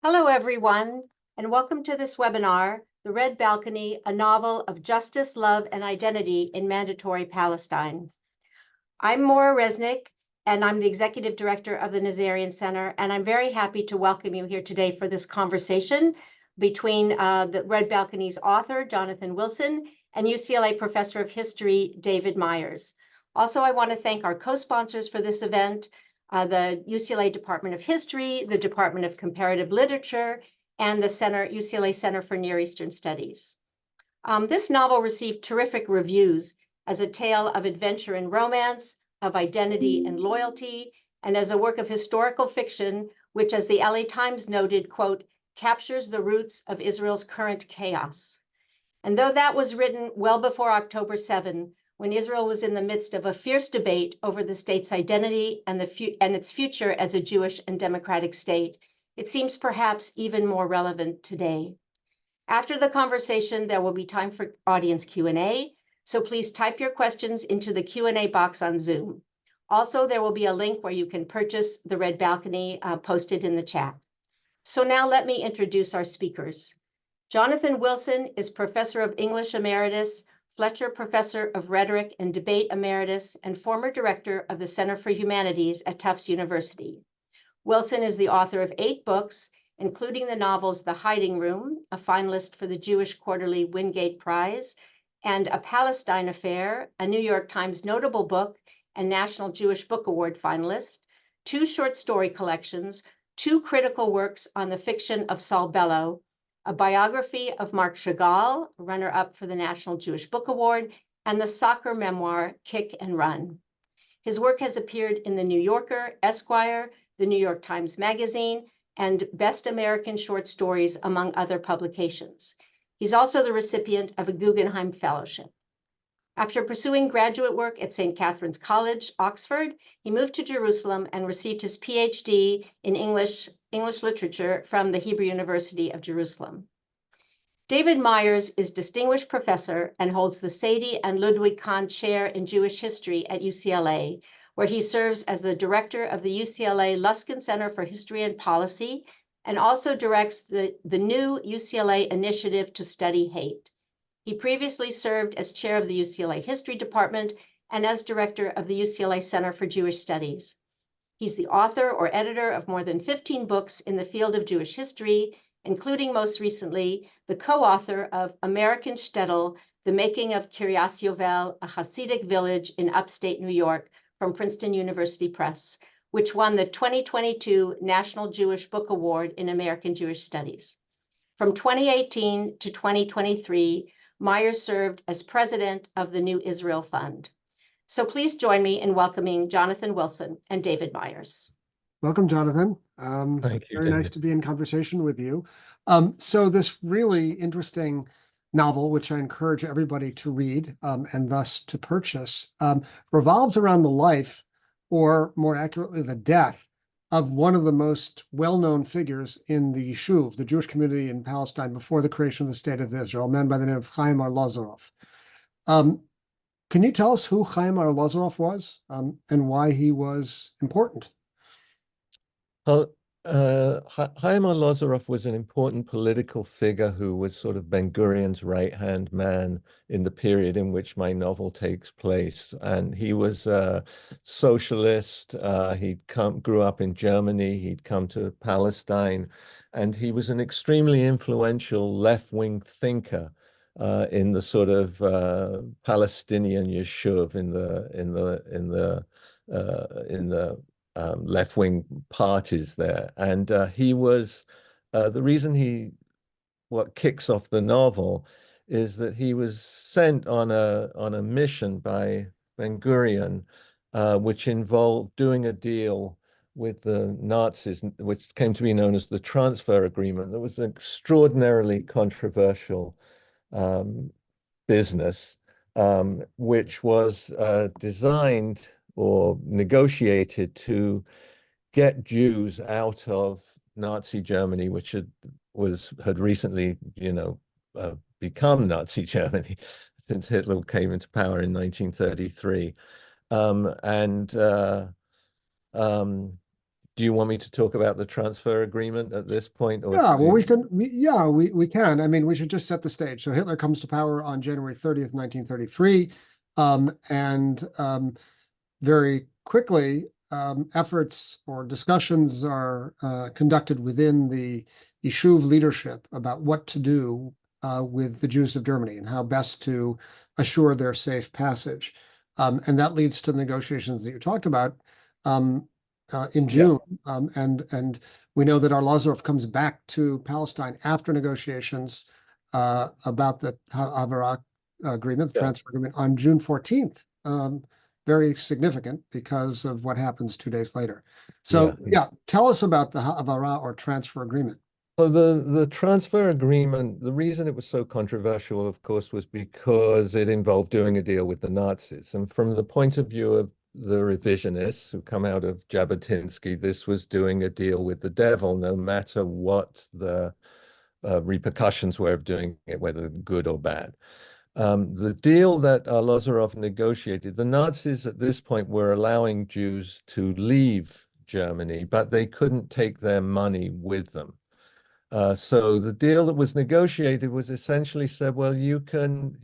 Hello, everyone, and welcome to this webinar, The Red Balcony, a novel of justice, love, and identity in Mandatory Palestine. I'm Maura Resnick, and I'm the Executive Director of the Nazarian Center, and I'm very happy to welcome you here today for this conversation between the Red Balcony's author, Jonathan Wilson, and UCLA Professor of History, David Myers. Also, I want to thank our co-sponsors for this event, the UCLA Department of History, the Department of Comparative Literature, and the UCLA Center for Near Eastern Studies. This novel received terrific reviews as a tale of adventure and romance, of identity and loyalty, and as a work of historical fiction, which, as the LA Times noted, quote, captures the roots of Israel's current chaos. And though that was written well before October 7, when Israel was in the midst of a fierce debate over the state's identity and its future as a Jewish and democratic state, it seems perhaps even more relevant today. After the conversation, there will be time for audience Q&A, so please type your questions into the Q&A box on Zoom. Also, there will be a link where you can purchase the Red Balcony posted in the chat. So now let me introduce our speakers. Jonathan Wilson is Professor of English Emeritus, Fletcher Professor of Rhetoric and Debate Emeritus, and former Director of the Center for Humanities at Tufts University. Wilson is the author of 8 books, including the novels The Hiding Room, a finalist for the Jewish Quarterly Wingate Prize, and A Palestine Affair, a New York Times notable book and National Jewish Book Award finalist, 2 short story collections, 2 critical works on the fiction of Saul Bellow, a biography of Marc Chagall, runner-up for the National Jewish Book Award, and the soccer memoir, Kick and Run. His work has appeared in The New Yorker, Esquire, the New York Times Magazine, and Best American Short Stories, among other publications. He's also the recipient of a Guggenheim Fellowship. After pursuing graduate work at St. Catherine's College, Oxford, he moved to Jerusalem and received his PhD in English literature from the Hebrew University of Jerusalem. David Myers is Distinguished Professor and holds the Sadie and Ludwig Kahn Chair in Jewish History at UCLA, where he serves as the director of the UCLA Luskin Center for History and Policy, and also directs the new UCLA Initiative to Study Hate. He previously served as chair of the UCLA History Department and as director of the UCLA Center for Jewish Studies. He's the author or editor of more than 15 books in the field of Jewish history, including most recently the co-author of American Shtetl, The Making of Kiryas Yovel, a Hasidic Village in upstate New York, from Princeton University Press, which won the 2022 National Jewish Book Award in American Jewish Studies. From 2018 to 2023, Myers served as president of the New Israel Fund. So please join me in welcoming Jonathan Wilson and David Myers. Welcome, Jonathan. Thank you, very David. nice to be in conversation with you. So this really interesting novel, which I encourage everybody to read and thus to purchase, revolves around the life, or more accurately, the death of one of the most well-known figures in the Yishuv, the Jewish community in Palestine before the creation of the State of Israel, a man by the name of Haim Arlosoroff. Can you tell us who Haim Arlosoroff was and why he was important? Haim Arlosoroff was an important political figure who was sort of Ben-Gurion's right-hand man in the period in which my novel takes place. And he was a socialist. Grew up in Germany. He'd come to Palestine, and he was an extremely influential left-wing thinker in the sort of Palestinian Yishuv, in the left-wing parties there. And he was, the reason what kicks off the novel is that he was sent on a mission by Ben-Gurion, which involved doing a deal with the Nazis, which came to be known as the Transfer Agreement. That was an extraordinarily controversial business, which was designed or negotiated to get Jews out of Nazi Germany, which had recently, become Nazi Germany since Hitler came into power in 1933. do you want me to talk about the transfer agreement at this point? Or Yeah, well, we can. I mean, we should just set the stage. So Hitler comes to power on January 30th, 1933. Very quickly, efforts or discussions are conducted within the Yishuv leadership about what to do with the Jews of Germany and how best to assure their safe passage. And that leads to the negotiations that you talked about in June. And we know that Arlosoroff comes back to Palestine after negotiations about the Havarah agreement, the transfer agreement, on June 14th. Very significant because of what happens 2 days later. So tell us about the Havarah or transfer agreement. So the transfer agreement, the reason it was so controversial, of course, was because it involved doing a deal with the Nazis. And from the point of view of the revisionists who come out of Jabotinsky, this was doing a deal with the devil, no matter what the repercussions were of doing it, whether good or bad. The deal that Arlosoroff negotiated, the Nazis at this point were allowing Jews to leave Germany, but they couldn't take their money with them. So the deal that was negotiated was essentially said, well, you can't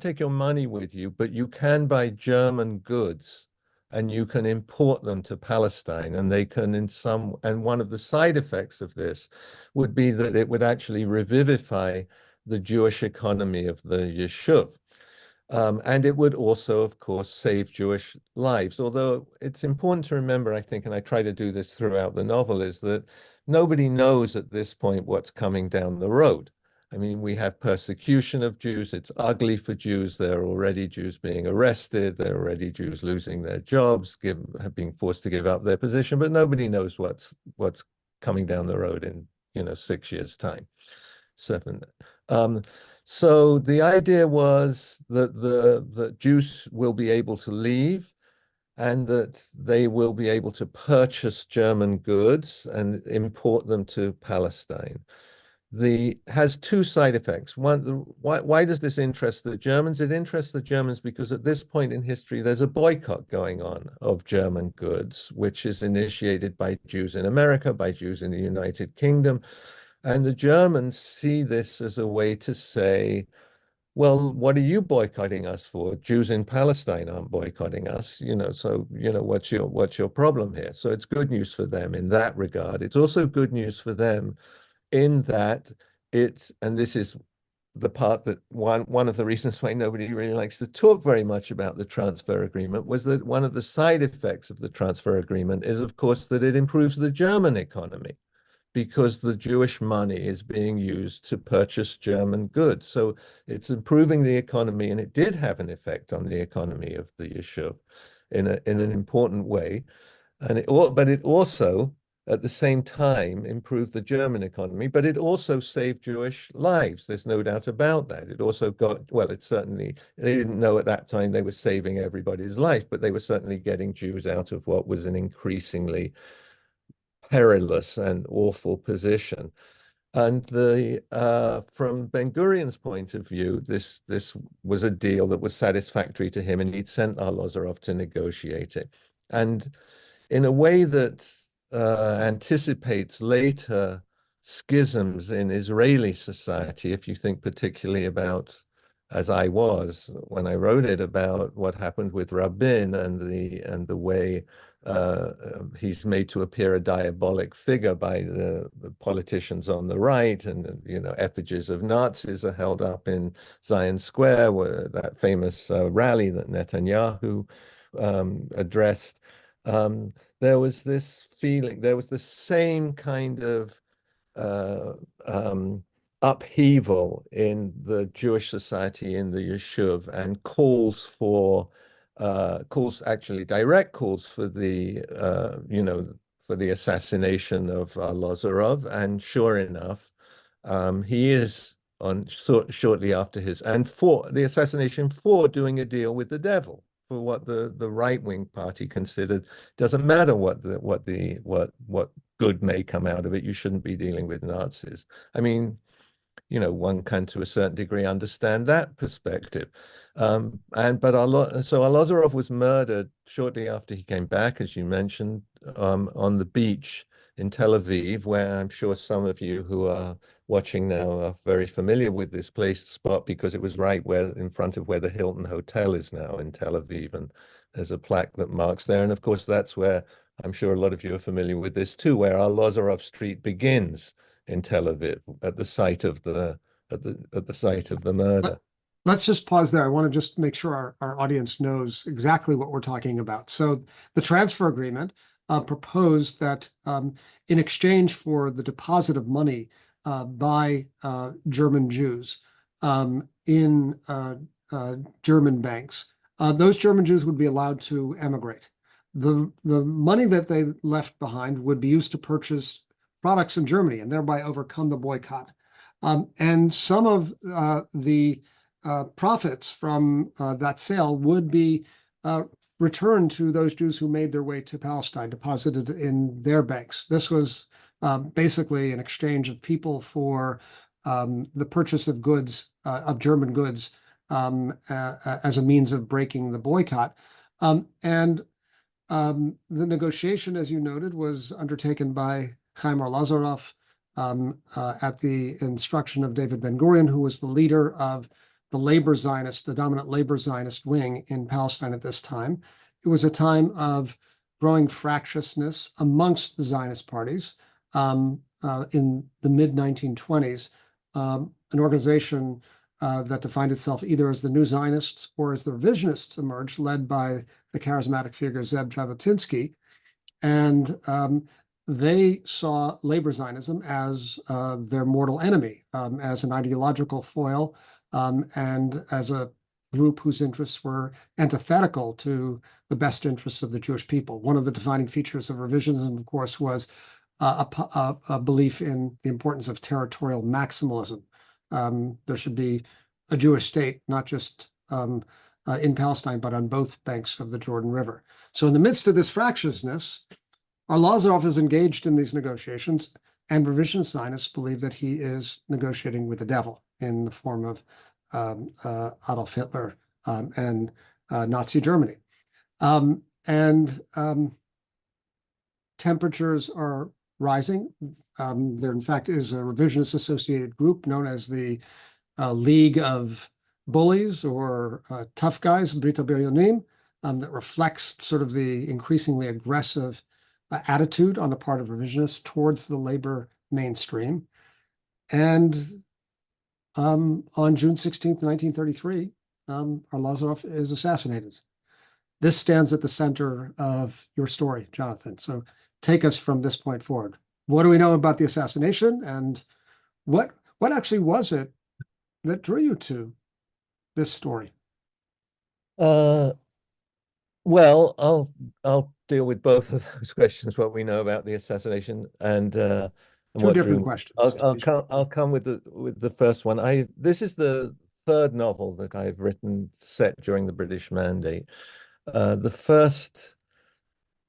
take your money with you, but you can buy German goods and you can import them to Palestine, and they can and one of the side effects of this would be that it would actually revivify the Jewish economy of the Yishuv. And it would also, of course, save Jewish lives. Although it's important to remember, I think, and I try to do this throughout the novel, is that nobody knows at this point what's coming down the road. I mean, we have persecution of Jews. It's ugly for Jews. There are already Jews being arrested. There are already Jews losing their jobs, being forced to give up their position. But nobody knows what's coming down the road in 6 years' time. 7. So the idea was that the Jews will be able to leave, and that they will be able to purchase German goods and import them to Palestine. Has two side effects. One, why does this interest the Germans? It interests the Germans because at this point in history, there's a boycott going on of German goods, which is initiated by Jews in America, by Jews in the United Kingdom. And the Germans see this as a way to say, well, what are you boycotting us for? Jews in Palestine aren't boycotting us, so, what's your problem here? So it's good news for them in that regard. It's also good news for them in that and this is the part that one of the reasons why nobody really likes to talk very much about the transfer agreement was that one of the side effects of the transfer agreement is, of course, that it improves the German economy, because the Jewish money is being used to purchase German goods. So it's improving the economy, and it did have an effect on the economy of the Yishuv in an important way. But it also, at the same time, improved the German economy, but it also saved Jewish lives. There's no doubt about that. It also they didn't know at that time they were saving everybody's life, but they were certainly getting Jews out of what was an increasingly perilous and awful position. And from Ben-Gurion's point of view, this was a deal that was satisfactory to him, and he'd sent Arlosoroff to negotiate it. And in a way that anticipates later schisms in Israeli society, if you think particularly about, as I was when I wrote it, about what happened with Rabin and the way he's made to appear a diabolic figure by the politicians on the right, and effigies of Nazis are held up in Zion Square, where that famous rally that Netanyahu addressed. There was this feeling, there was the same kind of upheaval in the Jewish society in the Yishuv, and direct calls for the for the assassination of Arlosoroff. And sure enough, he is shortly after for the assassination, for doing a deal with the devil, for what the right-wing party considered doesn't matter what good may come out of it. You shouldn't be dealing with Nazis. I mean, one can to a certain degree understand that perspective. So Arlosoroff was murdered shortly after he came back, as you mentioned, on the beach in Tel Aviv, where I'm sure some of you who are watching now are very familiar with this place spot, because it was right in front of where the Hilton Hotel is now in Tel Aviv, and there's a plaque that marks there. And of course, that's where I'm sure a lot of you are familiar with this too, where Arlosoroff Street begins in Tel Aviv at the site of the murder. Let's just pause there. I want to just make sure our audience knows exactly what we're talking about. So the transfer agreement proposed that in exchange for the deposit of money by German Jews in German banks, those German Jews would be allowed to emigrate. The money that they left behind would be used to purchase products in Germany and thereby overcome the boycott. And some of the profits from that sale would be returned to those Jews who made their way to Palestine, deposited in their banks. This was basically an exchange of people for the purchase of goods, of German goods, as a means of breaking the boycott. The negotiation, as you noted, was undertaken by Haim Arlosoroff at the instruction of David Ben-Gurion, who was the leader of the labor Zionist, the dominant labor Zionist wing in Palestine at this time. It was a time of growing fractiousness amongst the Zionist parties. In the mid-1920s, an organization that defined itself either as the New Zionists or as the Revisionists emerged, led by the charismatic figure Zeb Jabotinsky. And they saw labor Zionism as their mortal enemy, as an ideological foil, and as a group whose interests were antithetical to the best interests of the Jewish people. One of the defining features of revisionism, of course, was a belief in the importance of territorial maximalism. There should be a Jewish state, not just in Palestine, but on both banks of the Jordan River. So in the midst of this fractiousnus, Arlosoroff is engaged in these negotiations, and revisionist Zionists believe that he is negotiating with the devil in the form of Adolf Hitler and Nazi Germany. Temperatures are rising. There, in fact, is a revisionist associated group known as the League of Bullies or Tough Guys, Brita Biryonim, that reflects sort of the increasingly aggressive attitude on the part of revisionists towards the labor mainstream. And on June 16th, 1933, Arlosoroff is assassinated. This stands at the center of your story, Jonathan. So take us from this point forward. What do we know about the assassination, and what actually was it that drew you to this story? Well, I'll deal with both of those questions, what we know about the assassination and Two what different drew. questions. I'll come with the first one. This is the third novel that I've written set during the British Mandate.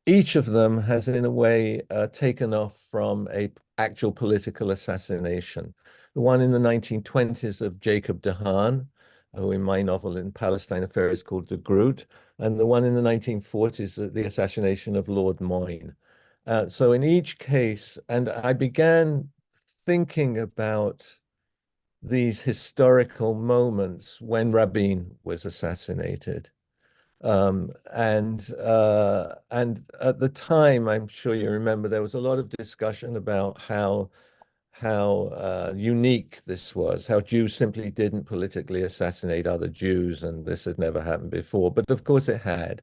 Each of them has, in a way, taken off from a actual political assassination. The one in the 1920s of Jacob de Haan, who in my novel in Palestine Affair is called De Groot, and the one in the 1940s, the assassination of Lord Moyne. So in each case, and I began thinking about these historical moments when Rabin was assassinated. And at the time, I'm sure you remember, there was a lot of discussion about how unique this was, how Jews simply didn't politically assassinate other Jews, and this had never happened before. But of course it had.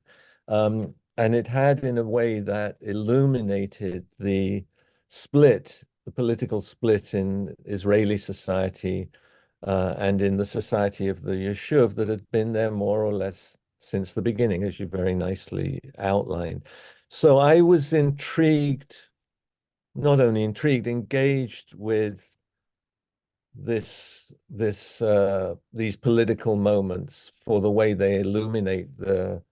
And it had in a way that illuminated the political split in Israeli society and in the society of the Yishuv that had been there more or less since the beginning, as you very nicely outlined. So I was intrigued, not only intrigued, engaged with these political moments for the way they illuminate the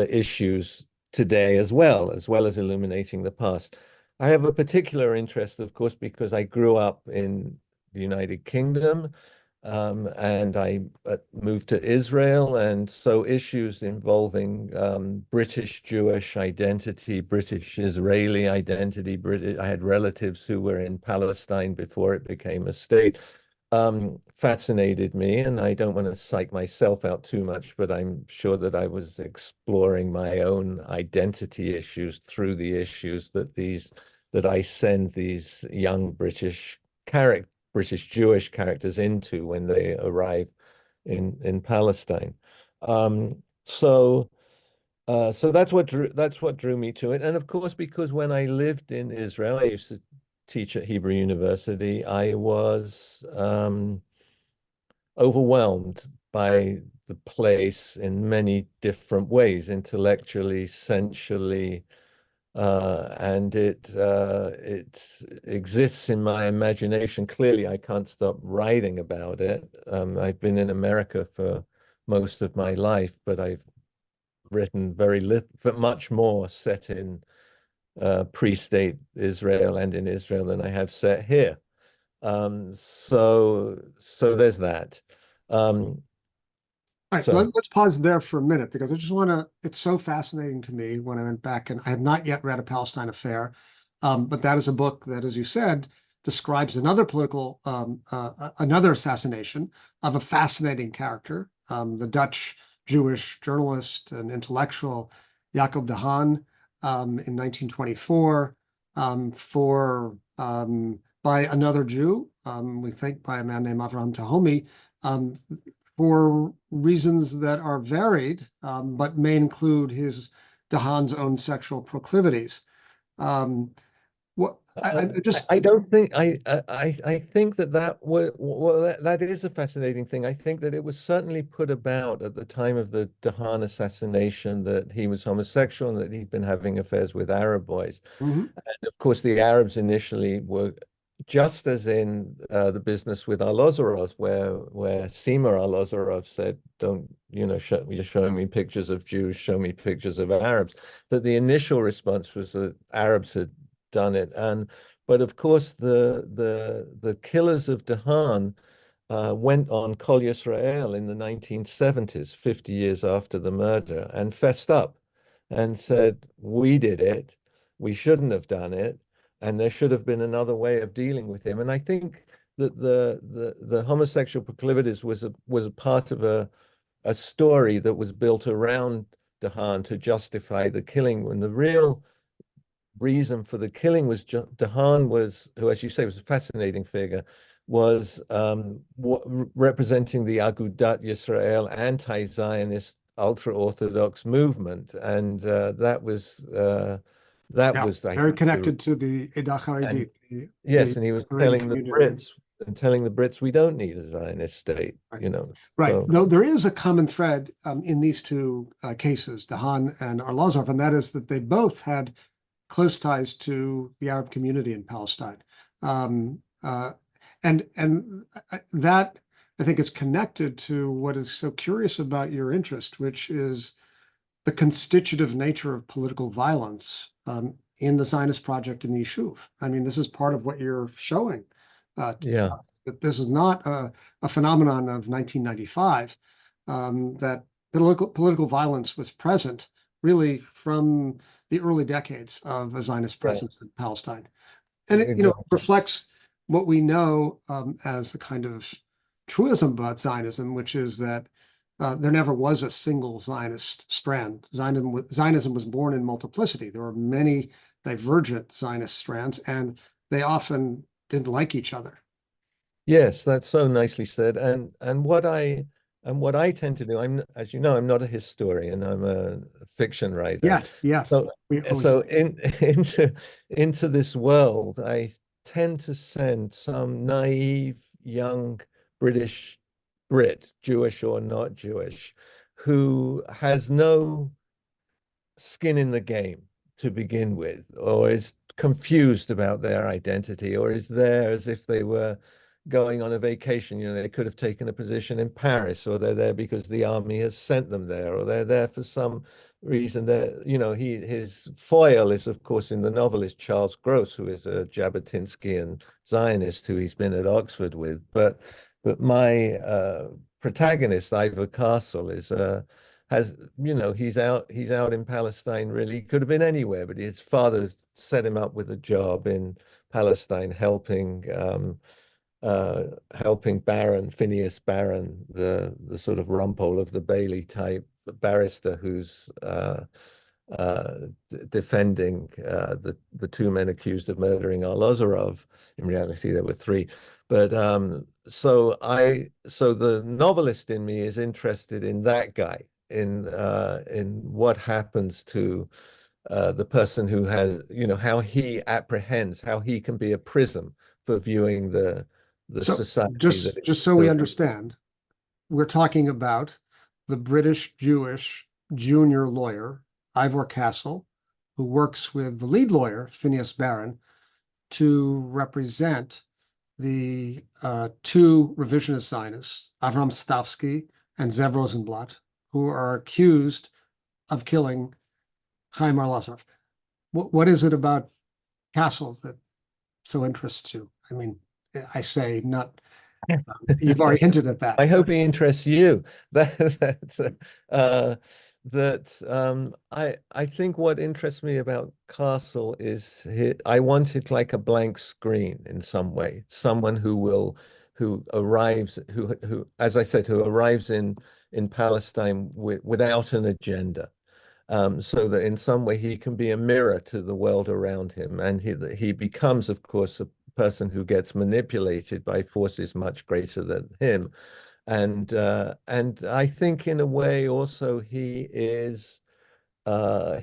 issues today as well as illuminating the past. I have a particular interest, of course, because I grew up in the United Kingdom, and I moved to Israel, and so issues involving British Jewish identity, British Israeli identity, I had relatives who were in Palestine before it became a state, fascinated me, and I don't want to psych myself out too much, but I'm sure that I was exploring my own identity issues through the issues that I send these young British Jewish characters into when they arrive in Palestine. So that's what drew me to it. And of course, because when I lived in Israel, I used to teach at Hebrew University, I was overwhelmed by the place in many different ways, intellectually, sensually, and it exists in my imagination. Clearly, I can't stop writing about it. I've been in America for most of my life, but I've written much more set in pre-state Israel and in Israel than I have set here. So there's that. All right, So let's pause there for a minute because I just want to, it's so fascinating to me when I went back, and I have not yet read A Palestine Affair, but that is a book that, as you said, describes another another assassination of a fascinating character, the Dutch Jewish journalist and intellectual Jacob de Haan, in 1924, by another Jew, we think by a man named Avraham Tahomi, for reasons that are varied, but may include de Haan's own sexual proclivities. I don't think I think that is a fascinating thing. I think that it was certainly put about at the time of the de Haan assassination that he was homosexual and that he'd been having affairs with Arab boys. Mhm. And of course, the Arabs initially were just as in the business with Arlosoroff, where Haim Arlosoroff said, "Don't, you're showing me pictures of Jews, show me pictures of Arabs." That the initial response was that Arabs had done it, but of course the killers of de Haan went on Kol Yisrael in the 1970s, 50 years after the murder, and fessed up and said, "We did it. We shouldn't have done it, and there should have been another way of dealing with him." And I think that the homosexual proclivities was a part of a story that was built around de Haan to justify the killing, when the real reason for the killing was de Haan was, who, as you say, was a fascinating figure, was representing the Agudat Yisrael anti-Zionist ultra-Orthodox movement, and that was I Very think connected to the Eda Haredit. Yes, and he was telling the community. Brits we don't need a Zionist state, Right. Right. So, No, there is a common thread in these two cases, de Haan and Arlosoroff, and that is that they both had close ties to the Arab community in Palestine. And that, I think, is connected to what is so curious about your interest, which is the constitutive nature of political violence in the Zionist project in the Yishuv. I mean, this is part of what you're showing, yeah. that this is not a phenomenon of 1995, that political violence was present really from the early decades of a Zionist presence in Palestine. And it, Exactly. reflects what we know as the kind of truism about Zionism, which is that there never was a single Zionist strand. Zionism was born in multiplicity. There were many divergent Zionist strands, and they often didn't like each other. Yes, that's so nicely said. And what I tend to do, as you know, I'm not a historian. I'm a fiction writer. Yes, yes. So into this world, I tend to send some naive young British Brit, Jewish or not Jewish, who has no skin in the game to begin with, or is confused about their identity, or is there as if they were going on a vacation. They could have taken a position in Paris, or they're there because the army has sent them there, or they're there for some reason that, his foil is, of course, in the novel is Charles Gross, who is a Jabotinskian Zionist who he's been at Oxford with. But my protagonist, Ivor Castle, he's out in Palestine. Really, he could have been anywhere, but his father set him up with a job in Palestine, helping Barron, Phineas Barron, the sort of Rumpole of the Bailey type barrister who's defending the two men accused of murdering Arlosoroff. In reality, there were three. But so the novelist in me is interested in that guy, in what happens to the person who has, how he apprehends, how he can be a prism for viewing the So society just that so we understand, we're talking about the British Jewish junior lawyer, Ivor Castle, who works with the lead lawyer, Phineas Barron, to represent the two revisionist Zionists, Avram Stavsky and Zev Rosenblatt, who are accused of killing Haim Arlosoroff. What is it about Castle that so interests you? I mean, I say not, you've already hinted at that. I hope he interests you. I think what interests me about Castle is I wanted like a blank screen in some way, someone who arrives, who, as I said, who arrives in Palestine without an agenda. So that in some way he can be a mirror to the world around him, and he becomes, of course, a person who gets manipulated by forces much greater than him, and I think in a way also he is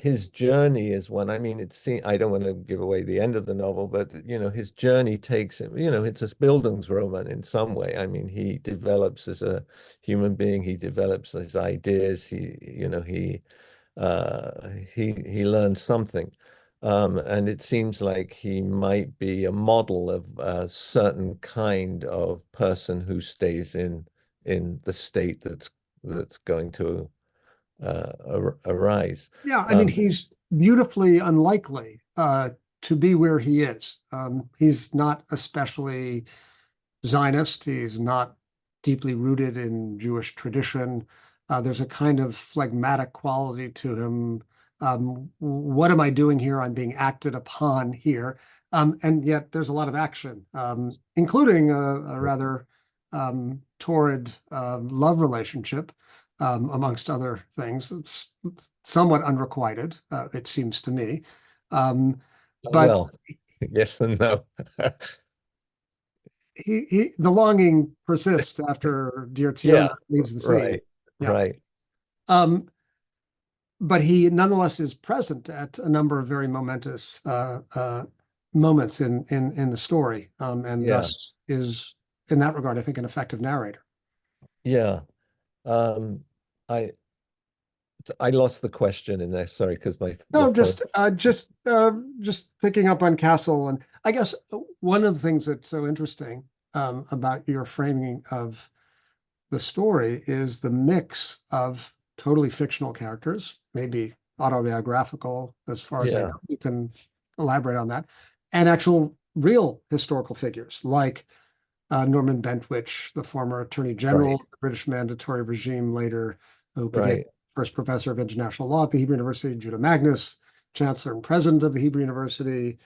his journey is one. I mean, I don't want to give away the end of the novel, but his journey takes him. It's a Bildungsroman in some way. I mean, he develops as a human being. He develops his ideas. He learns something. And it seems like he might be a model of a certain kind of person who stays in the state that's going to arise. Yeah, I mean, he's beautifully unlikely to be where he is. He's not especially Zionist. He's not deeply rooted in Jewish tradition. There's a kind of phlegmatic quality to him. What am I doing here? I'm being acted upon here. And yet there's a lot of action, including a rather torrid love relationship, amongst other things. It's somewhat unrequited, it seems to me. But well, yes and no. the longing persists after dear Tsiona Yeah, leaves the scene. right, Yeah. right. But he nonetheless is present at a number of very momentous moments in the story, and Yeah. thus is, in that regard, I think, an effective narrator. Yeah. I lost the question in there. Sorry, because No, the just picking up on Castle, and I guess one of the things that's so interesting about your framing of the story is the mix of totally fictional characters, maybe autobiographical, as far as I Yeah. know. You can elaborate on that, and actual real historical figures like Norman Bentwich, the former Attorney General Right. of the British Mandatory Regime, later who became Right. first professor of international law at the Hebrew University, Judah Magnus, chancellor and president of the Hebrew University,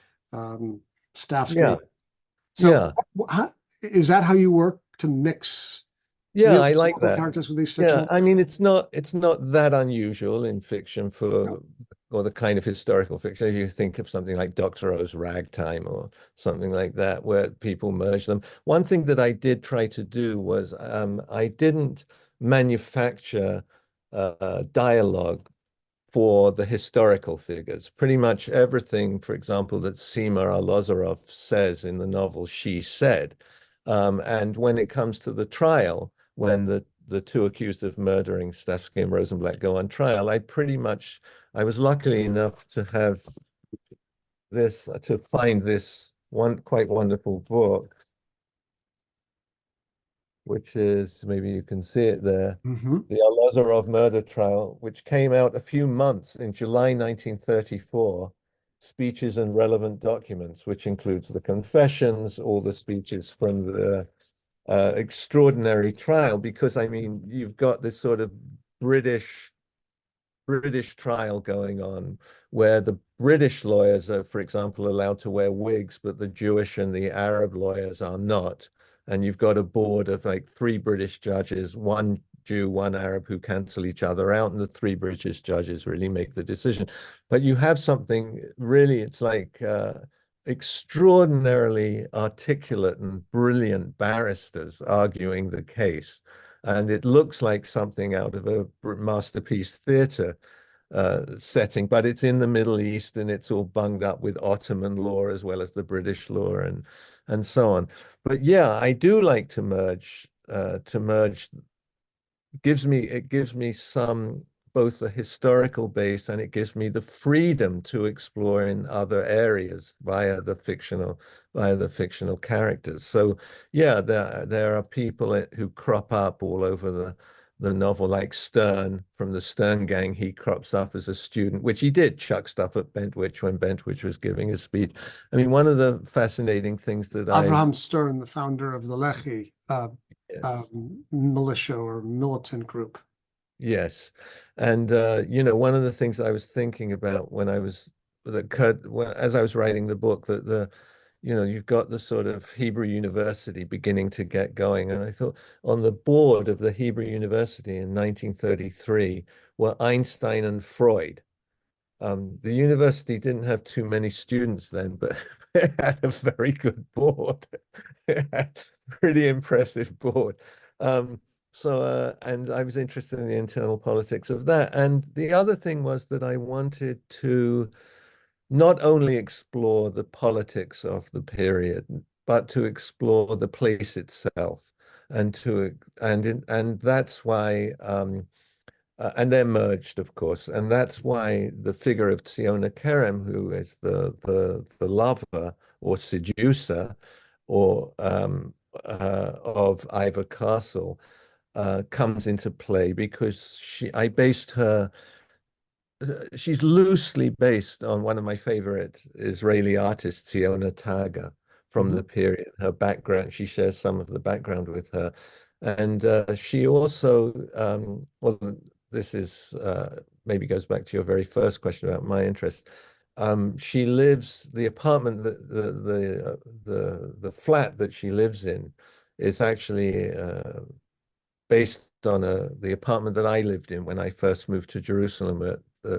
Stavsky. Yeah. So Yeah. is that how you work to mix Yeah, real I like historical that. characters with these Yeah, fictional? I mean, it's not that unusual in fiction No. or the kind of historical fiction. If you think of something like Dr. O's Ragtime or something like that, where people merge them. One thing that I did try to do was I didn't manufacture dialogue for the historical figures. Pretty much everything, for example, that Haim Arlosoroff says in the novel, she said. And when it comes to the trial, when the two accused of murdering Stavsky and Rosenblatt go on trial, I was lucky enough to have find this one quite wonderful book, which is, maybe you can see it there, Hmm. the Arlosoroff murder trial, which came out a few months in July 1934, speeches and relevant documents, which includes the confessions, all the speeches from the extraordinary trial, because I mean, you've got this sort of British trial going on where the British lawyers are, for example, allowed to wear wigs, but the Jewish and the Arab lawyers are not. And you've got a board of like 3 British judges, 1 Jew, 1 Arab, who cancel each other out, and the 3 British judges really make the decision. But you have something really, it's like extraordinarily articulate and brilliant barristers arguing the case. And it looks like something out of a masterpiece theater setting, but it's in the Middle East and it's all bunged up with Ottoman law as well as the British law and so on. But yeah, I do like to merge. It gives me some, both a historical base, and it gives me the freedom to explore in other areas via the fictional characters. So yeah, there are people who crop up all over the novel, like Stern from the Stern gang. He crops up as a student, which he did chuck stuff at Bentwich when Bentwich was giving his speech. I mean, one of the fascinating things that Avraham Stern, the founder of the Lehi yes. militia or militant group. Yes. And you know, one of the things I was thinking about when I was as I was writing the book, that you know, you've got the sort of Hebrew University beginning to get going. And I thought, on the board of the Hebrew University in 1933 were Einstein and Freud. The university didn't have too many students then, but it had a very good board. It had a pretty impressive board. And I was interested in the internal politics of that. And the other thing was that I wanted to not only explore the politics of the period, but to explore the place itself. And that's why and they're merged, of course, and that's why the figure of Tsiona Kerem, who is the lover or seducer or of Ivor Castle, comes into play, because she's loosely based on one of my favorite Israeli artists, Tsiona Taga, from the period. Her background, she shares some of the background with her. And she also, well, this is maybe goes back to your very first question about my interest. She lives, the apartment, the flat that she lives in is actually based on the apartment that I lived in when I first moved to Jerusalem at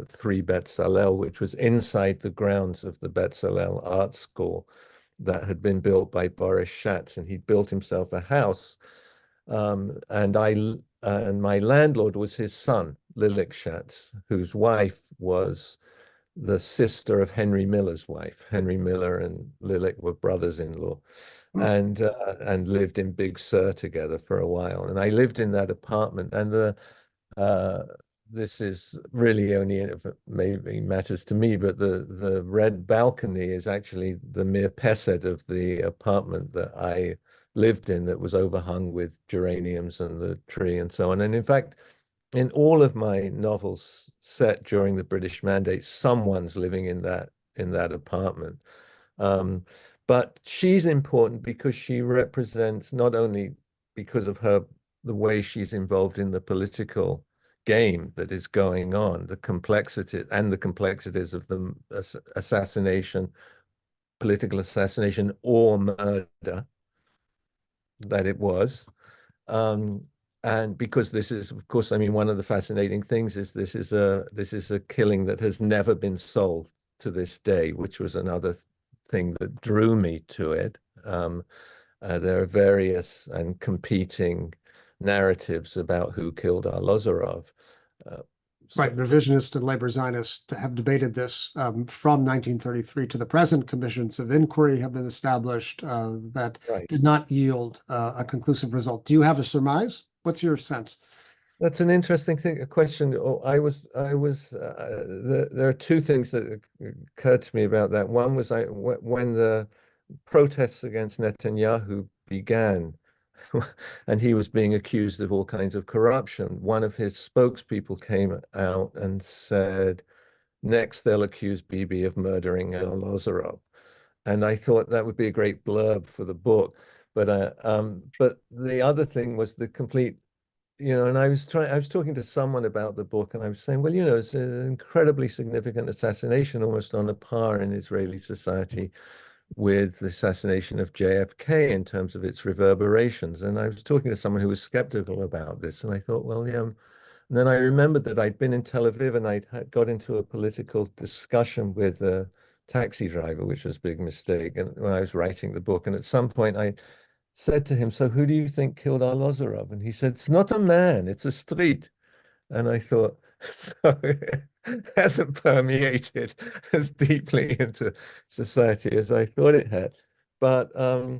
3 Betzalel, which was inside the grounds of the Betzalel Art School that had been built by Boris Schatz, and he'd built himself a house. And my landlord was his son, Lilik Schatz, whose wife was the sister of Henry Miller's wife. Henry Miller and Lilik were brothers-in-law, and lived in Big Sur together for a while. And I lived in that apartment, and this is really only if it maybe matters to me, but the red balcony is actually the mirpesed of the apartment that I lived in, that was overhung with geraniums and the tree and so on. And in fact, in all of my novels set during the British Mandate, someone's living in that apartment. But she's important because she represents, not only because of the way she's involved in the political game that is going on, the complexities of the assassination, political assassination or murder that it was. And because this is, of course, I mean, one of the fascinating things is this is a killing that has never been solved to this day, which was another thing that drew me to it. There are various and competing narratives about who killed Arlosoroff. Right, revisionist and labor Zionists have debated this from 1933 to the present. Commissions of inquiry have been established that did not yield a conclusive result. Do you have a surmise? What's your sense? That's an interesting question. There are 2 things that occurred to me about that. One was when the protests against Netanyahu began, and he was being accused of all kinds of corruption. One of his spokespeople came out and said, next they'll accuse Bibi of murdering Arlosoroff. And I thought that would be a great blurb for the book. But the other thing was the complete, and I was talking to someone about the book, and I was saying, well, it's an incredibly significant assassination, almost on a par in Israeli society with the assassination of JFK in terms of its reverberations. And I was talking to someone who was skeptical about this, and I thought, well, yeah. And then I remembered that I'd been in Tel Aviv and I'd got into a political discussion with a taxi driver, which was a big mistake. And when I was writing the book, and at some point I said to him, so who do you think killed Arlosoroff? And he said, it's not a man, it's a street. And I thought, so it hasn't permeated as deeply into society as I thought it had. But I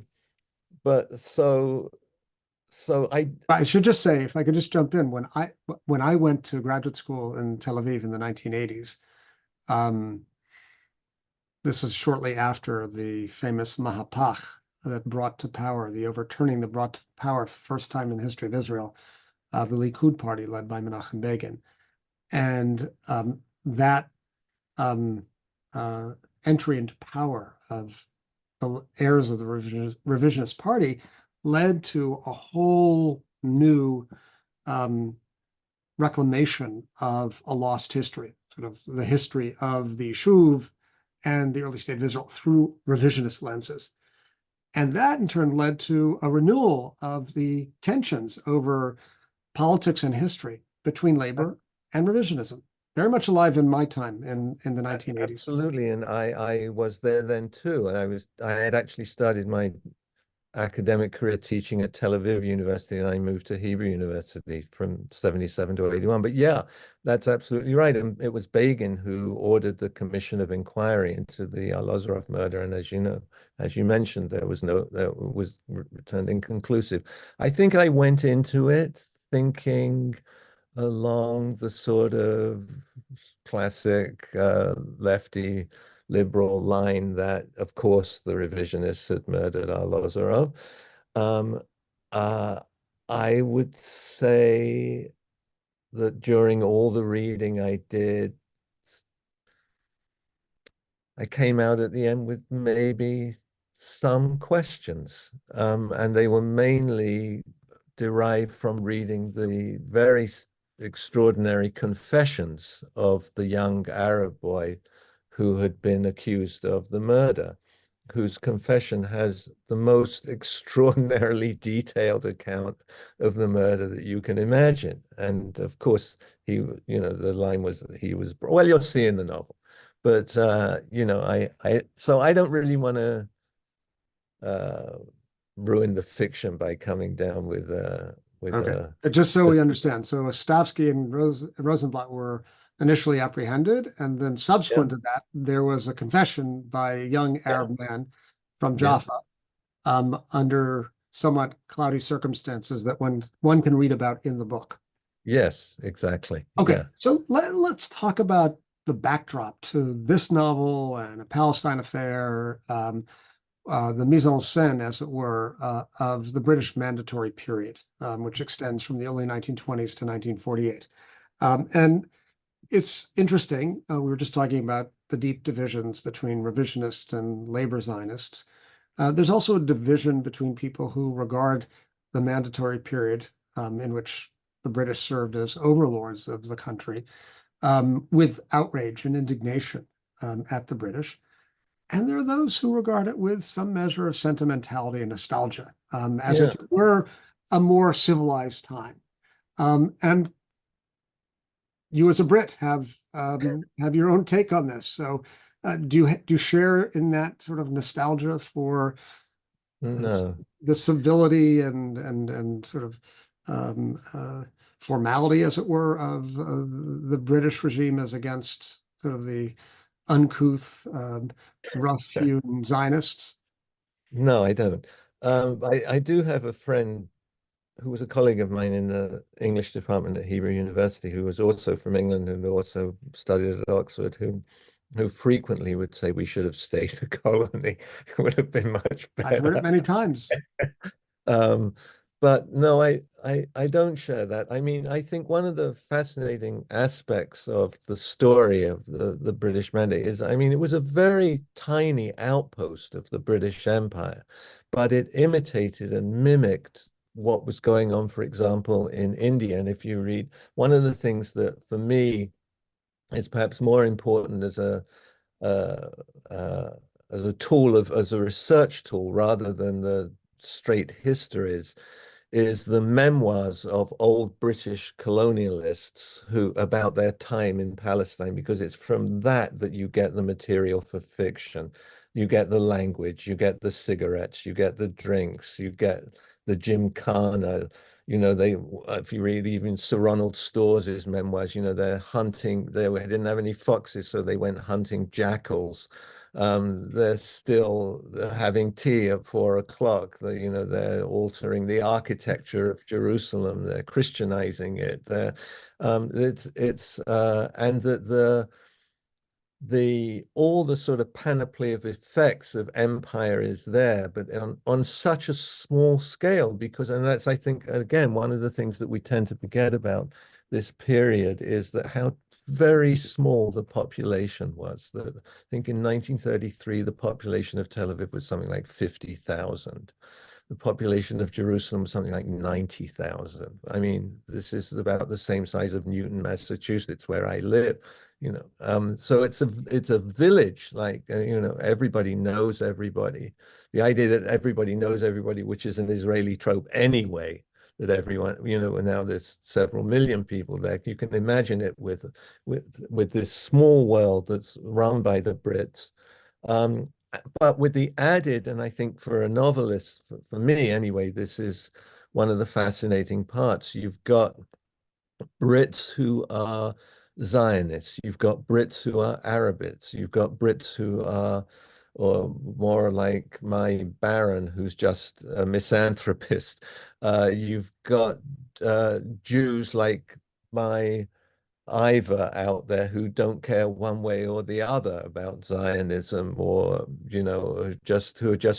should just say, if I could just jump in, when I went to graduate school in Tel Aviv in the 1980s, this was shortly after the famous Mahapach that brought to power, the overturning that brought to power for the first time in the history of Israel, the Likud party led by Menachem Begin. And that entry into power of the heirs of the revisionist party led to a whole new reclamation of a lost history, sort of the history of the Yishuv and the early state of Israel through revisionist lenses. And that in turn led to a renewal of the tensions over politics and history between labor and revisionism. Very much alive in my time in the 1980s. Absolutely. And I was there then too. And I had actually started my academic career teaching at Tel Aviv University, and I moved to Hebrew University from 77 to 81. But yeah, that's absolutely right. And it was Begin who ordered the commission of inquiry into the Arlosoroff murder. And as you mentioned, that was returned inconclusive. I think I went into it thinking along the sort of classic lefty liberal line that, of course, the revisionists had murdered Arlosoroff. I would say that during all the reading I did, I came out at the end with maybe some questions, and they were mainly derived from reading the very extraordinary confessions of the young Arab boy who had been accused of the murder, whose confession has the most extraordinarily detailed account of the murder that you can imagine. And of course, the line was that he was, well, you'll see in the novel. But, so I don't really want to ruin the fiction by coming down with Okay. Just so we understand. So Stavsky and Rosenblatt were initially apprehended, and then subsequent to that, there was a confession by a young Arab man from Jaffa under somewhat cloudy circumstances that one can read about in the book. Yes, exactly. Okay, Yeah. so let's talk about the backdrop to this novel and a Palestine affair, the mise en scène, as it were, of the British Mandatory period, which extends from the early 1920s to 1948. And it's interesting. We were just talking about the deep divisions between revisionists and labor Zionists. There's also a division between people who regard the Mandatory period, in which the British served as overlords of the country, with outrage and indignation at the British. And there are those who regard it with some measure of sentimentality and nostalgia, as if it were a more civilized time. And you, as a Brit, have your own take on this. So, do you share in that sort of nostalgia for No. the civility and sort of formality, as it were, of the British regime as against sort of the uncouth, rough-hewn Zionists? No, I don't. I do have a friend who was a colleague of mine in the English department at Hebrew University, who was also from England and also studied at Oxford, who frequently would say we should have stayed a colony. It would have been much better. I've heard it many times. But no, I don't share that. I mean, I think one of the fascinating aspects of the story of the British Mandate is, I mean, it was a very tiny outpost of the British Empire, but it imitated and mimicked what was going on, for example, in India. And if you read, one of the things that for me is perhaps more important uh, uh, as a tool as a research tool rather than the straight histories is the memoirs of old British colonialists who about their time in Palestine, because it's from that that you get the material for fiction. You get the language, you get the cigarettes, you get the drinks, you get the gymkhana. You know, if you read even Sir Ronald Storrs' memoirs, you know, they're hunting, didn't have any foxes, so they went hunting jackals. They're still having tea at 4 o'clock. They're altering the architecture of Jerusalem. They're Christianizing it. And that all the sort of panoply of effects of empire is there, but on such a small scale, and that's, I think, again, one of the things that we tend to forget about this period is that how very small the population was. That I think in 1933, the population of Tel Aviv was something like 50,000. The population of Jerusalem was something like 90,000. I mean, this is about the same size of Newton, Massachusetts, where I live. So it's a village, like everybody knows everybody. The idea that everybody knows everybody, which is an Israeli trope anyway, that everyone, and now there's several million people there. You can imagine it with this small world that's run by the Brits. But with the added, and I think for a novelist, for me anyway, this is one of the fascinating parts. You've got Brits who are Zionists, you've got Brits who are Arabists, you've got Brits who are, or more like my Baron, who's just a misanthropist. You've got Jews like my Ivor out there who don't care one way or the other about Zionism, or who are just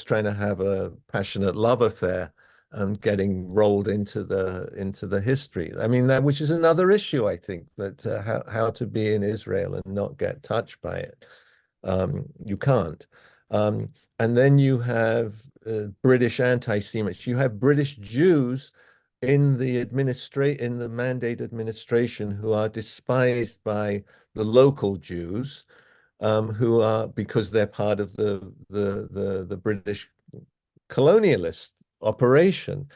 trying to have a passionate love affair and getting rolled into the history. I mean, that, which is another issue, I think, that how to be in Israel and not get touched by it. You can't. And then you have British anti-Semites. You have British Jews in the Mandate administration who are despised by the local Jews, who are, because they're part of the British colonialist operation.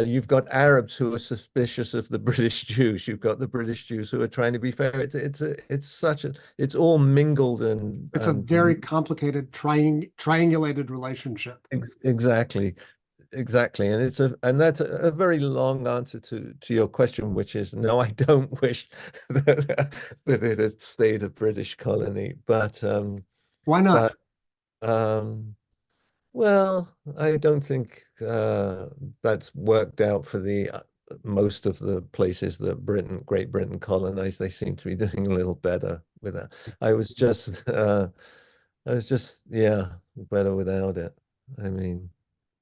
You've got Arabs who are suspicious of the British Jews. You've got the British Jews who are trying to be fair. It's all mingled It's a very complicated triangulated relationship. Exactly. Exactly, and that's a very long answer to your question, which is no, I don't wish that it had stayed a British colony, but Why not? well, I don't think that's worked out for the most of the places that Great Britain colonized. They seem to be doing a little better with that. I was just yeah, better without it. I mean,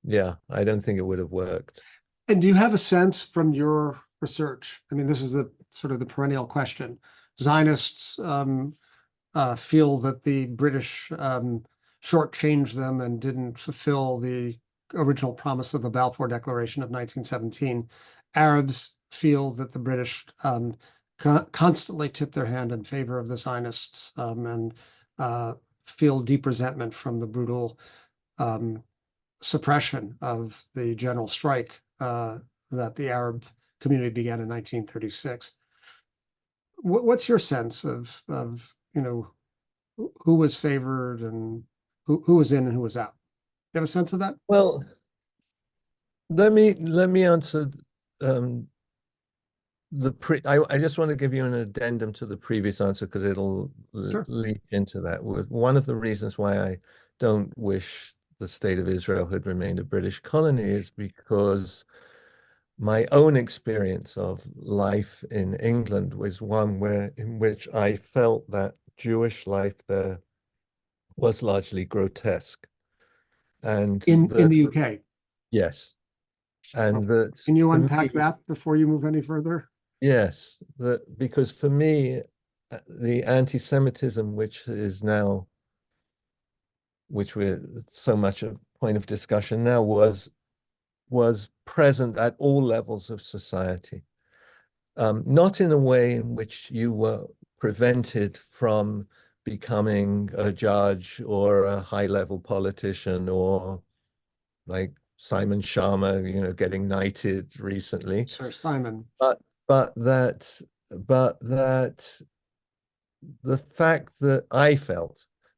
yeah, I don't think it would have worked. And do you have a sense from your research? I mean, this is the sort of the perennial question. Zionists feel that the British shortchanged them and didn't fulfill the original promise of the Balfour Declaration of 1917. Arabs feel that the British constantly tip their hand in favor of the Zionists and feel deep resentment from the brutal suppression of the general strike that the Arab community began in 1936. What's your sense of who was favored and who was in and who was out? You have a sense of that? Well, let me answer I just want to give you an addendum to the previous answer because it'll Sure. lead into that. One of the reasons why I don't wish the state of Israel had remained a British colony is because my own experience of life in England was one in which I felt that Jewish life there was largely grotesque. And In the UK. yes. And that Can you for unpack me, that before you move any further? yes, that because for me, the anti-Semitism, which is now, which we're so much a point of discussion now, was present at all levels of society. Not in a way in which you were prevented from becoming a judge or a high-level politician, or like Simon Sharma, getting knighted recently, Sir Simon. but but that but that the fact that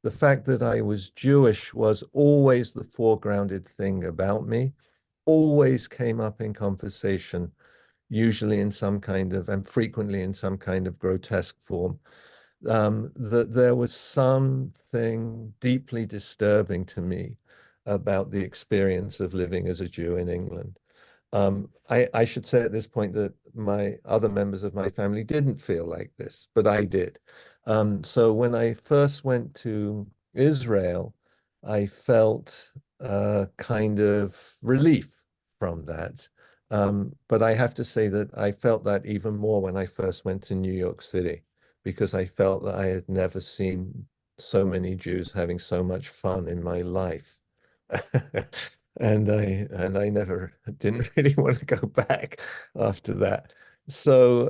the fact that I was Jewish was always the foregrounded thing about me, always came up in conversation, usually in some kind of, and frequently in some kind of grotesque form. That there was something deeply disturbing to me about the experience of living as a Jew in England. I should say at this point that my other members of my family didn't feel like this, but I did. So when I first went to Israel, I felt kind of relief from that. But I have to say that I felt that even more when I first went to New York City, because I felt that I had never seen so many Jews having so much fun in my life. And I never didn't really want to go back after that. So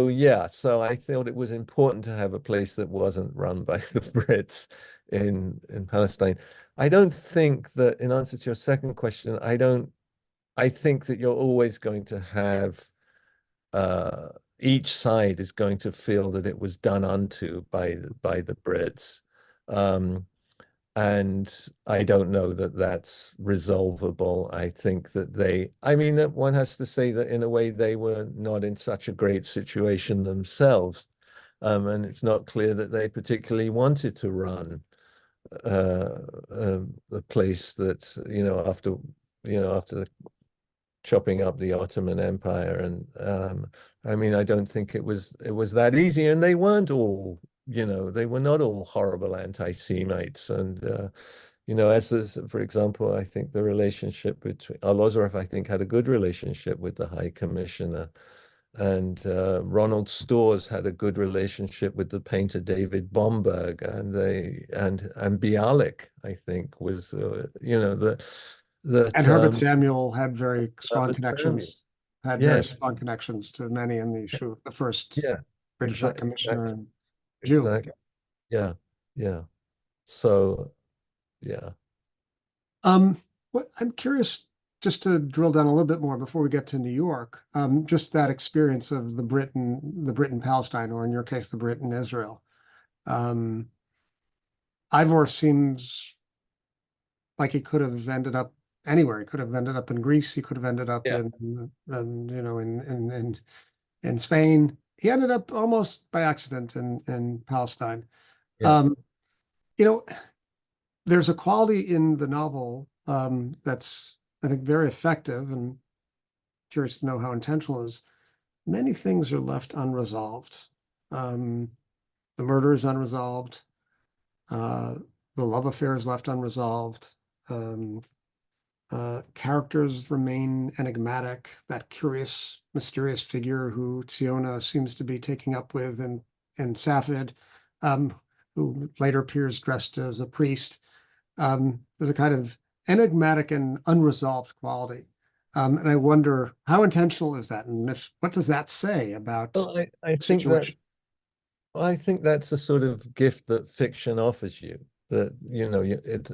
yeah, so I thought it was important to have a place that wasn't run by the Brits in Palestine. I don't think that, in answer to your second question, I think that you're always going to have uh each side is going to feel that it was done unto by the Brits. Um, and I don't know that that's resolvable. I think that I mean, that one has to say that in a way they were not in such a great situation themselves. And it's not clear that they particularly wanted to run uh, a place that, after chopping up the Ottoman Empire. And I mean, I don't think it was that easy. And they weren't all, they were not all horrible anti-Semites. And for example, I think the relationship between Arlosoroff, I think, had a good relationship with the High Commissioner. And Ronald Storrs had a good relationship with the painter David Bomberg, and Bialik, I think, was And that Herbert Samuel had very strong Herbert Samuel. connections, had very Yes, strong connections to many in the issue, the first yeah, British High exactly, Commissioner exactly, and Jew. exactly. Yeah, yeah. So, yeah, What I'm curious, just to drill down a little bit more before we get to New York, just that experience of the Britain Palestine, or in your case, the Britain Israel. Um, Ivor seems like he could have ended up anywhere. He could have ended up in Greece. He could have ended up yeah, in Spain. He ended up almost by accident in Palestine. yeah, Um, you know, there's a quality in the novel that's, I think, very effective, and curious to know how intentional it is. Many things are left unresolved. Um, the murder is unresolved. Uh, the love affair is left unresolved. Um, Characters remain enigmatic. That curious, mysterious figure who Tsiona seems to be taking up with, and Safed, who later appears dressed as a priest. There's a kind of enigmatic and unresolved quality. And I wonder, how intentional is that? And what does that say about well, I the think that situation? I think that's a sort of gift that fiction offers you. That,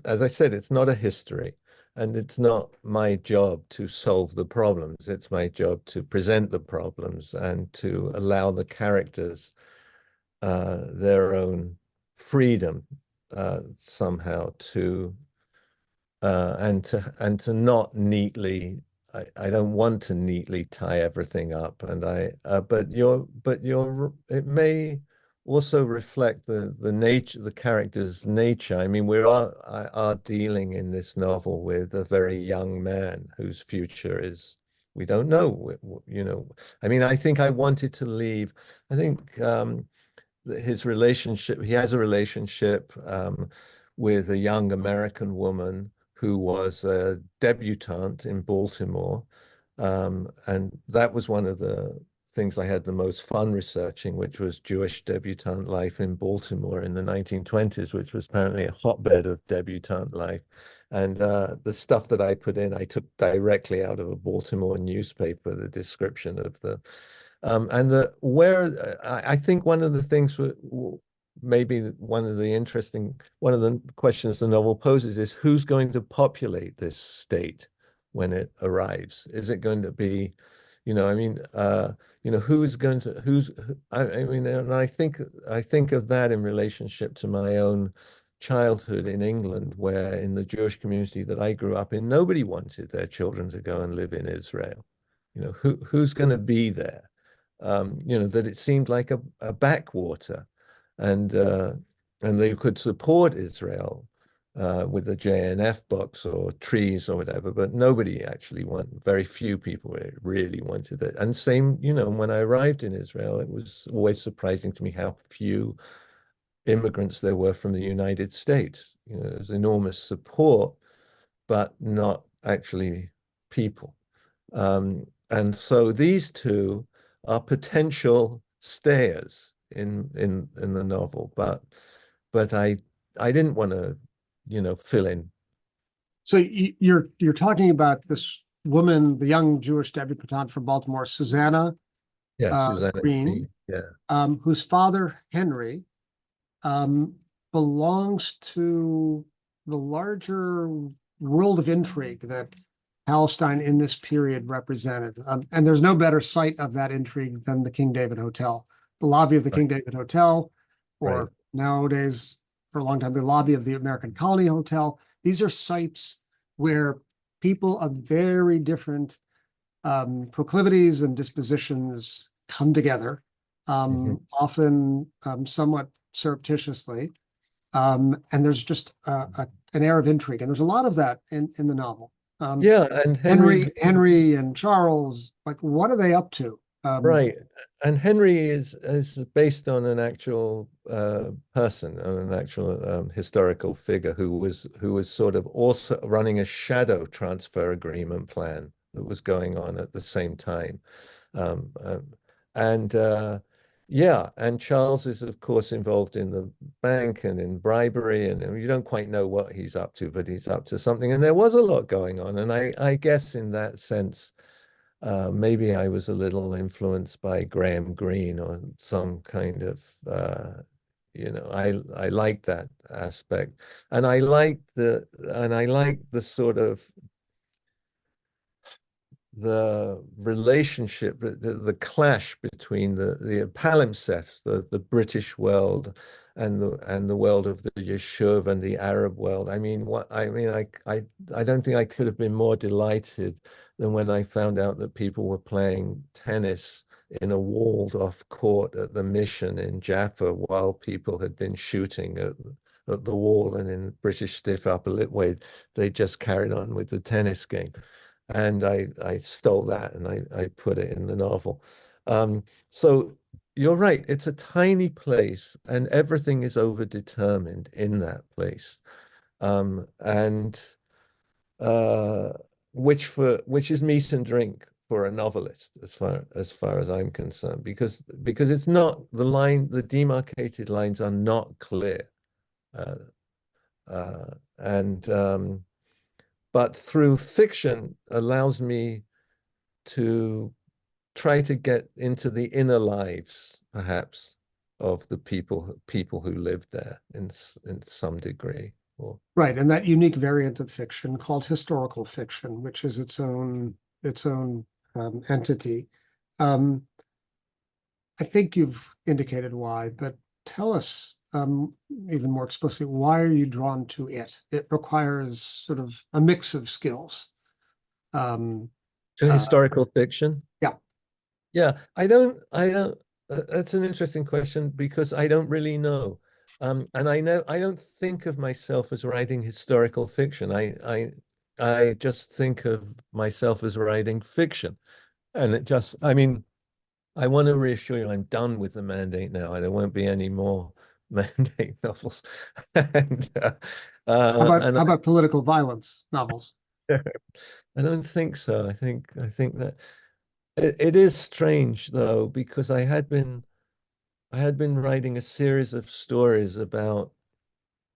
as I said, it's not a history, and it's not my job to solve the problems. It's my job to present the problems and to allow the characters their own freedom somehow and to not neatly. I don't want to neatly tie everything up, and it may also reflect the nature, the character's nature. I mean, are dealing in this novel with a very young man whose future is, we don't know. I mean, I think I wanted to leave. I think his relationship, he has a relationship with a young American woman who was a debutante in Baltimore. And that was one of the things I had the most fun researching, which was Jewish debutante life in Baltimore in the 1920s, which was apparently a hotbed of debutante life. And the stuff that I put in, I took directly out of a Baltimore newspaper, the description of the, and the where I think one of the things maybe one of the questions the novel poses is who's going to populate this state when it arrives? Is it going to be, I mean, I mean, and I think of that in relationship to my own childhood in England, where in the Jewish community that I grew up in, nobody wanted their children to go and live in Israel. Who's going to be there? That it seemed like a backwater, and they could support Israel with the JNF box or trees or whatever, but nobody actually very few people really wanted it. And same, when I arrived in Israel, it was always surprising to me how few immigrants there were from the United States. There's enormous support, but not actually people. And so these two are potential stayers in the novel, but I didn't want to, fill in. So you're talking about this woman, the young Jewish debutante from Baltimore, Susanna Susanna Green, yeah. Whose father, Henry, belongs to the larger world of intrigue that Palestine in this period represented. And there's no better site of that intrigue than the King David Hotel, the lobby of the King David Hotel, or nowadays, for a long time, the lobby of the American Colony Hotel. These are sites where people of very different proclivities and dispositions come together, often somewhat surreptitiously. And there's just an air of intrigue. And there's a lot of that in the novel. And Henry and Charles, like, what are they up to? Right. And Henry is based on an actual person, on an actual historical figure who was sort of also running a shadow transfer agreement plan that was going on at the same time. And Charles is, of course, involved in the bank and in bribery, and you don't quite know what he's up to, but he's up to something. And there was a lot going on. And I guess in that sense, maybe I was a little influenced by Graham Greene or some kind of, I like that aspect, and I like the sort of the relationship, the clash between the palimpsest, the British world, and the world of the Yishuv and the Arab world. I don't think I could have been more delighted than when I found out that people were playing tennis in a walled off court at the mission in Jaffa while people had been shooting at the wall, and in British stiff upper lip way, they just carried on with the tennis game. And I stole that and I put it in the novel. So you're right, it's a tiny place and everything is overdetermined in that place. And which is meat and drink for a novelist as far as I'm concerned, because it's not the demarcated lines are not clear. But through fiction allows me to try to get into the inner lives, perhaps, of the people who lived there in some degree. Right, and that unique variant of fiction called historical fiction, which is its own entity. I think you've indicated why, but tell us even more explicitly, why are you drawn to it? It requires sort of a mix of skills. To historical fiction? Yeah. Yeah, I don't, that's an interesting question because I don't really know. And I don't think of myself as writing historical fiction. I just think of myself as writing fiction. And I want to reassure you, I'm done with the mandate now. There won't be any more mandate novels. And How about political violence novels? I don't think so. I think that it is strange though, because I had been writing a series of stories about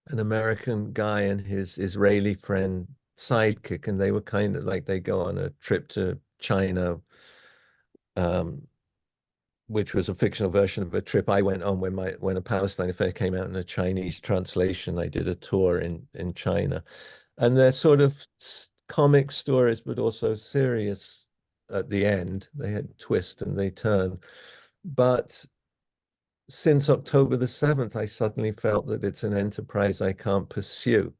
an American guy and his Israeli friend sidekick, and they were kind of like they go on a trip to China, um, which was a fictional version of a trip I went on when a Palestine Affair came out in a Chinese translation. I did a tour in China, and they're sort of comic stories, but also serious at the end. They had twist and they turn. But since October the 7th, I suddenly felt that it's an enterprise I can't pursue,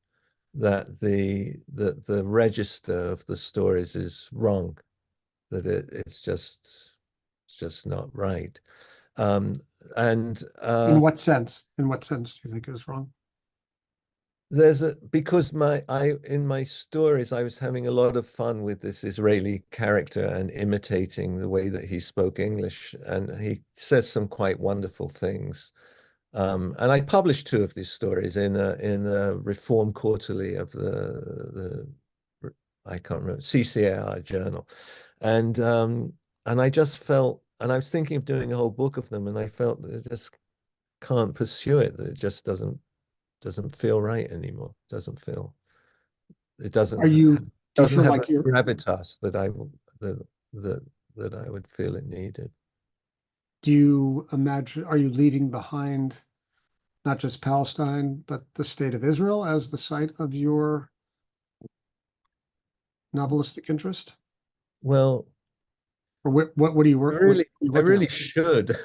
that the register of the stories is wrong, that it's just not right. And In what sense? In what sense do you think it was wrong? there's a because I in my stories I was having a lot of fun with this Israeli character and imitating the way that he spoke English, and he says some quite wonderful things. And I published two of these stories in a Reform Quarterly of the I can't remember CCAR journal, and I just felt, and I was thinking of doing a whole book of them, and I felt that I just can't pursue it. That it just doesn't feel right anymore. It Are you, do you doesn't feel have like a you're, gravitas that that that I would feel it needed. do you imagine, are you leaving behind not just Palestine, but the state of Israel as the site of your novelistic interest? Well, Or what do you I work, what are really, you I looking really at? should.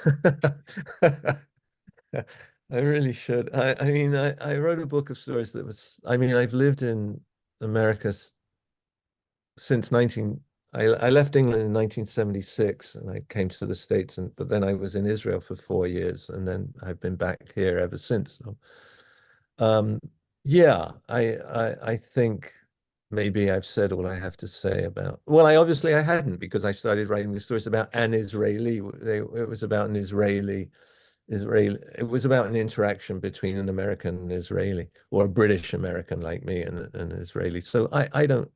I really should. I mean, I wrote a book of stories that was, I mean, I've lived in America since 19, I left England in 1976 and I came to the States, but then I was in Israel for 4 years and then I've been back here ever since. So, um, yeah, I think maybe I've said all I have to say about, well, I hadn't, because I started writing these stories about an Israeli. It was about an it was about an interaction between an American and Israeli, or a British American like me and an Israeli. So I don't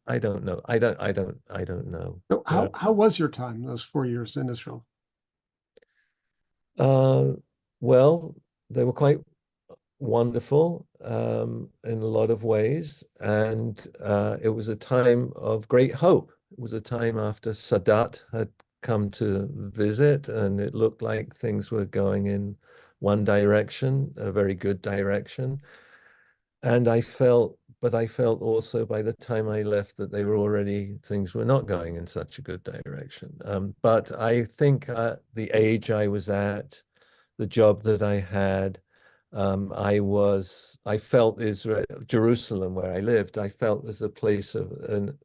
know. I don't know. So how was your time, those 4 years in Israel? Uh, well, they were quite wonderful in a lot of ways, and it was a time of great hope. It was a time after Sadat had come to visit, and it looked like things were going in one direction, a very good direction. And I felt also by the time I left that things were not going in such a good direction. But I think the age I was at, the job that I had, I felt Israel, Jerusalem, where I lived, I felt as a place of an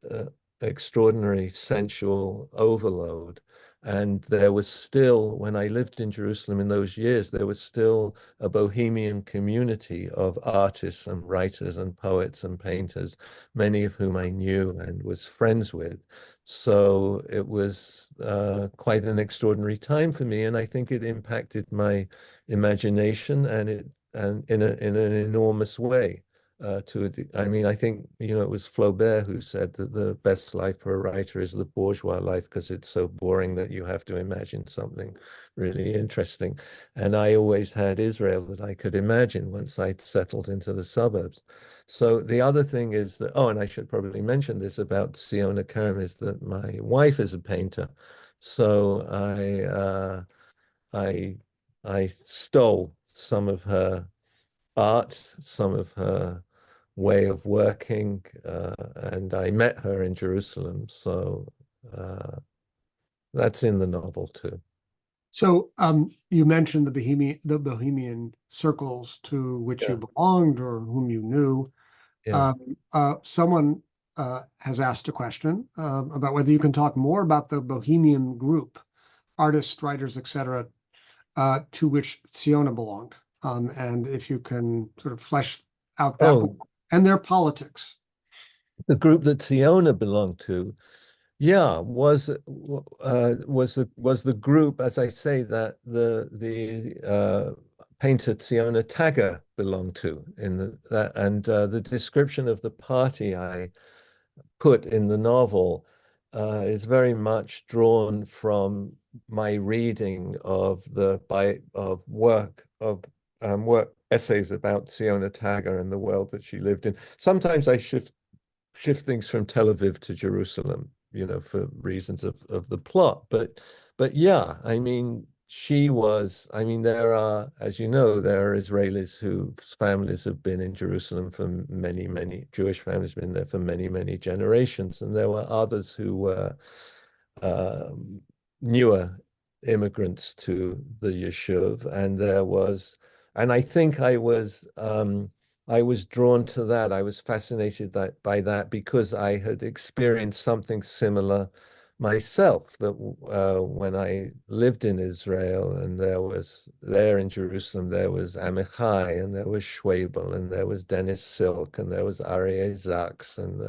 extraordinary sensual overload. And there was still, when I lived in Jerusalem in those years, there was still a bohemian community of artists and writers and poets and painters, many of whom I knew and was friends with. So it was quite an extraordinary time for me, and I think it impacted my imagination and in an enormous way. I mean, I think, it was Flaubert who said that the best life for a writer is the bourgeois life because it's so boring that you have to imagine something really interesting. And I always had Israel that I could imagine once I'd settled into the suburbs. So the other thing is that, oh, and I should probably mention this about Tsiona Kerem, is that my wife is a painter. So I I stole some of her art, some of her way of working, and I met her in Jerusalem. So uh, that's in the novel too. So you mentioned the Bohemian circles to which you Yeah, belonged or whom you knew. yeah. Someone has asked a question about whether you can talk more about the Bohemian group, artists, writers, etc., to which Tsiona belonged, and if you can sort of flesh out that Oh, and their politics. the group that Tsiona belonged to, yeah, was the group, as I say, that the painter Tsiona belonged to in the description of the party I put in the novel is very much drawn from my reading of work essays about Tsiona and the world that she lived in. Sometimes I shift things from Tel Aviv to Jerusalem, for reasons of the plot. But yeah, I mean, there are, as you know, there are Israelis whose families have been in Jerusalem for many, Jewish families have been there for many generations. And there were others who were newer immigrants to the Yishuv. And I think I was drawn to that. I was fascinated by that because I had experienced something similar myself, that when I lived in Israel, and there in Jerusalem, there was Amichai, and there was Schwebel, and there was Dennis Silk, and there was Aryeh Zaks, and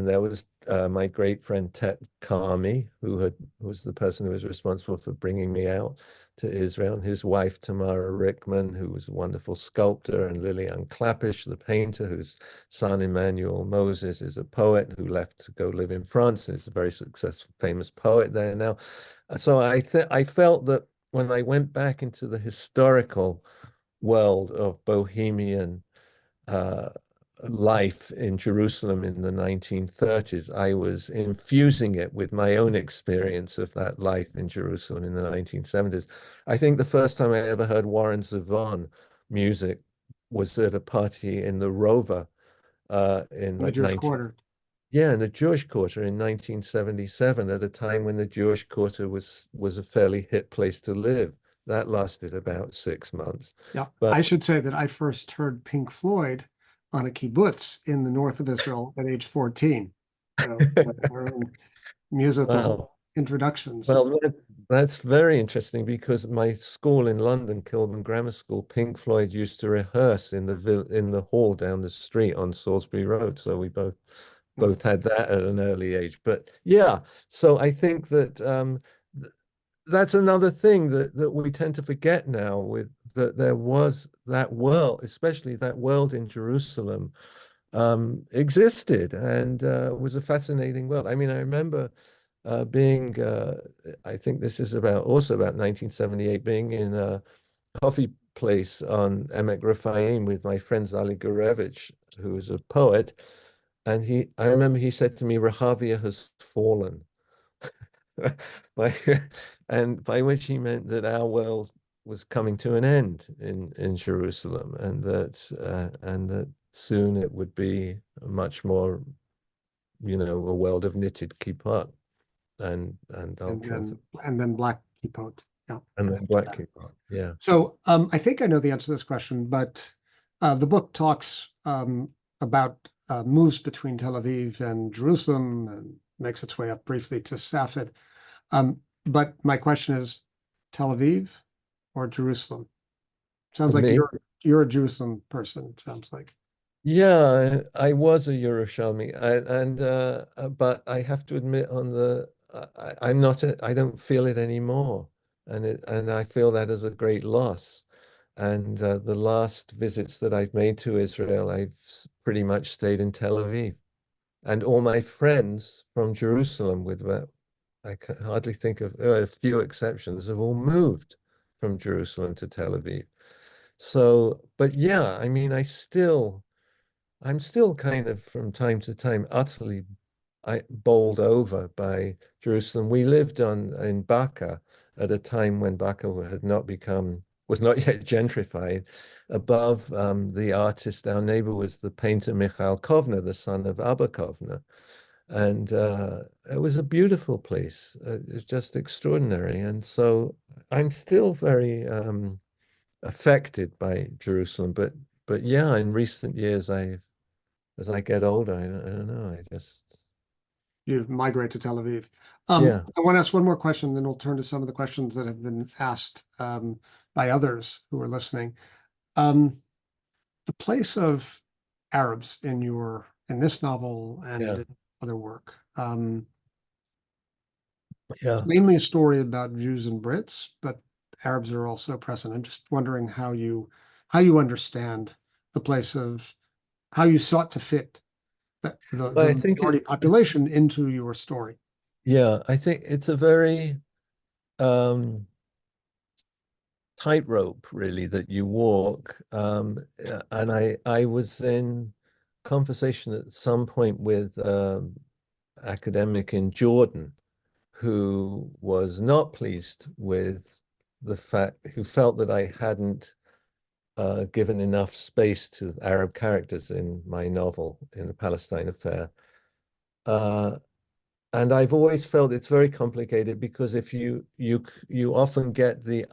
there was my great friend Tet Karmi, who was the person who was responsible for bringing me out to Israel, and his wife Tamara Rickman, who was a wonderful sculptor, and Lilian Klapisch, the painter, whose son Emmanuel Moses is a poet who left to go live in France and is a very successful, famous poet there now. So I felt that when I went back into the historical world of Bohemian life in Jerusalem in the 1930s, I was infusing it with my own experience of that life in Jerusalem in the 1970s. I think the first time I ever heard Warren Zevon music was at a party in the Rover in The like Jewish Quarter. Yeah, in the Jewish Quarter in 1977, at a time when the Jewish Quarter was a fairly hip place to live. That lasted about 6 months. Yeah, But I should say that I first heard Pink Floyd on a kibbutz in the north of Israel at age 14. So our own musical wow. introductions. Well, that's very interesting because my school in London, Kilburn Grammar School, Pink Floyd used to rehearse in the hall down the street on Salisbury Road. So we both had that at an early age. But yeah, so I think that that's another thing that we tend to forget now, with that there was that world, especially that world in Jerusalem, existed, and was a fascinating world. I mean, I remember being, I think this is also about 1978, being in a coffee place on Emek Rephaim with my friend Zali Gurevich, who was a poet. And I remember he said to me, Rehavia has fallen. by, by which he meant that our world was coming to an end in Jerusalem, and that soon it would be much more, a world of knitted kippot and then black kippot. Yeah. And then black kippot. Yeah. So I think I know the answer to this question, but the book talks about moves between Tel Aviv and Jerusalem and makes its way up briefly to Safed. But my question is, Tel Aviv or Jerusalem? Sounds like you're a Jerusalem person, it sounds like. Yeah, I was a Yerushalmi, but I have to admit, I'm not. I don't feel it anymore, and I feel that as a great loss. And the last visits that I've made to Israel, I've pretty much stayed in Tel Aviv, and all my friends from Jerusalem, I can hardly think of a few exceptions, have all moved from Jerusalem to Tel Aviv. So, but yeah, I mean, I'm still kind of from time to time utterly bowled over by Jerusalem. We lived in Baka at a time when Baka was not yet gentrified. Above the artist, our neighbor was the painter Michael Kovner, the son of Abba Kovner. And it was a beautiful place. It's just extraordinary. And so I'm still very affected by Jerusalem. But yeah, in recent years, as I get older, I don't know. You migrate to Tel Aviv. Yeah. I want to ask one more question, then we'll turn to some of the questions that have been asked by others who are listening. The place of Arabs in this novel and in other work. Yeah. It's mainly a story about Jews and Brits, but Arabs are also present. I'm just wondering how you understand the place of how you sought to fit But I the think minority population into your story. yeah, I think it's a very tightrope really that you walk. And I was in conversation at some point with academic in Jordan who was not pleased with the fact, who felt that I hadn't given enough space to Arab characters in my novel, in the Palestine affair. And I've always felt it's very complicated because if you often get the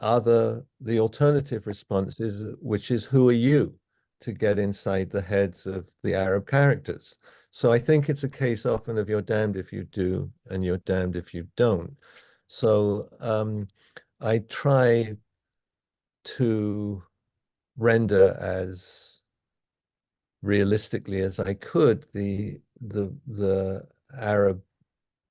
alternative responses, which is who are you to get inside the heads of the Arab characters. So I think it's a case often of you're damned if you do and you're damned if you don't. So I try to render as realistically as I could the Arab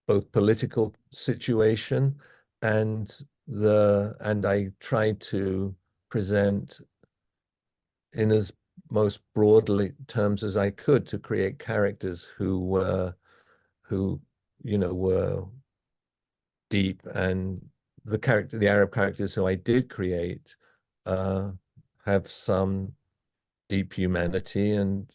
both political situation and I tried to present in as most broadly terms as I could to create characters who were were deep, and the Arab characters who I did create have some deep humanity, and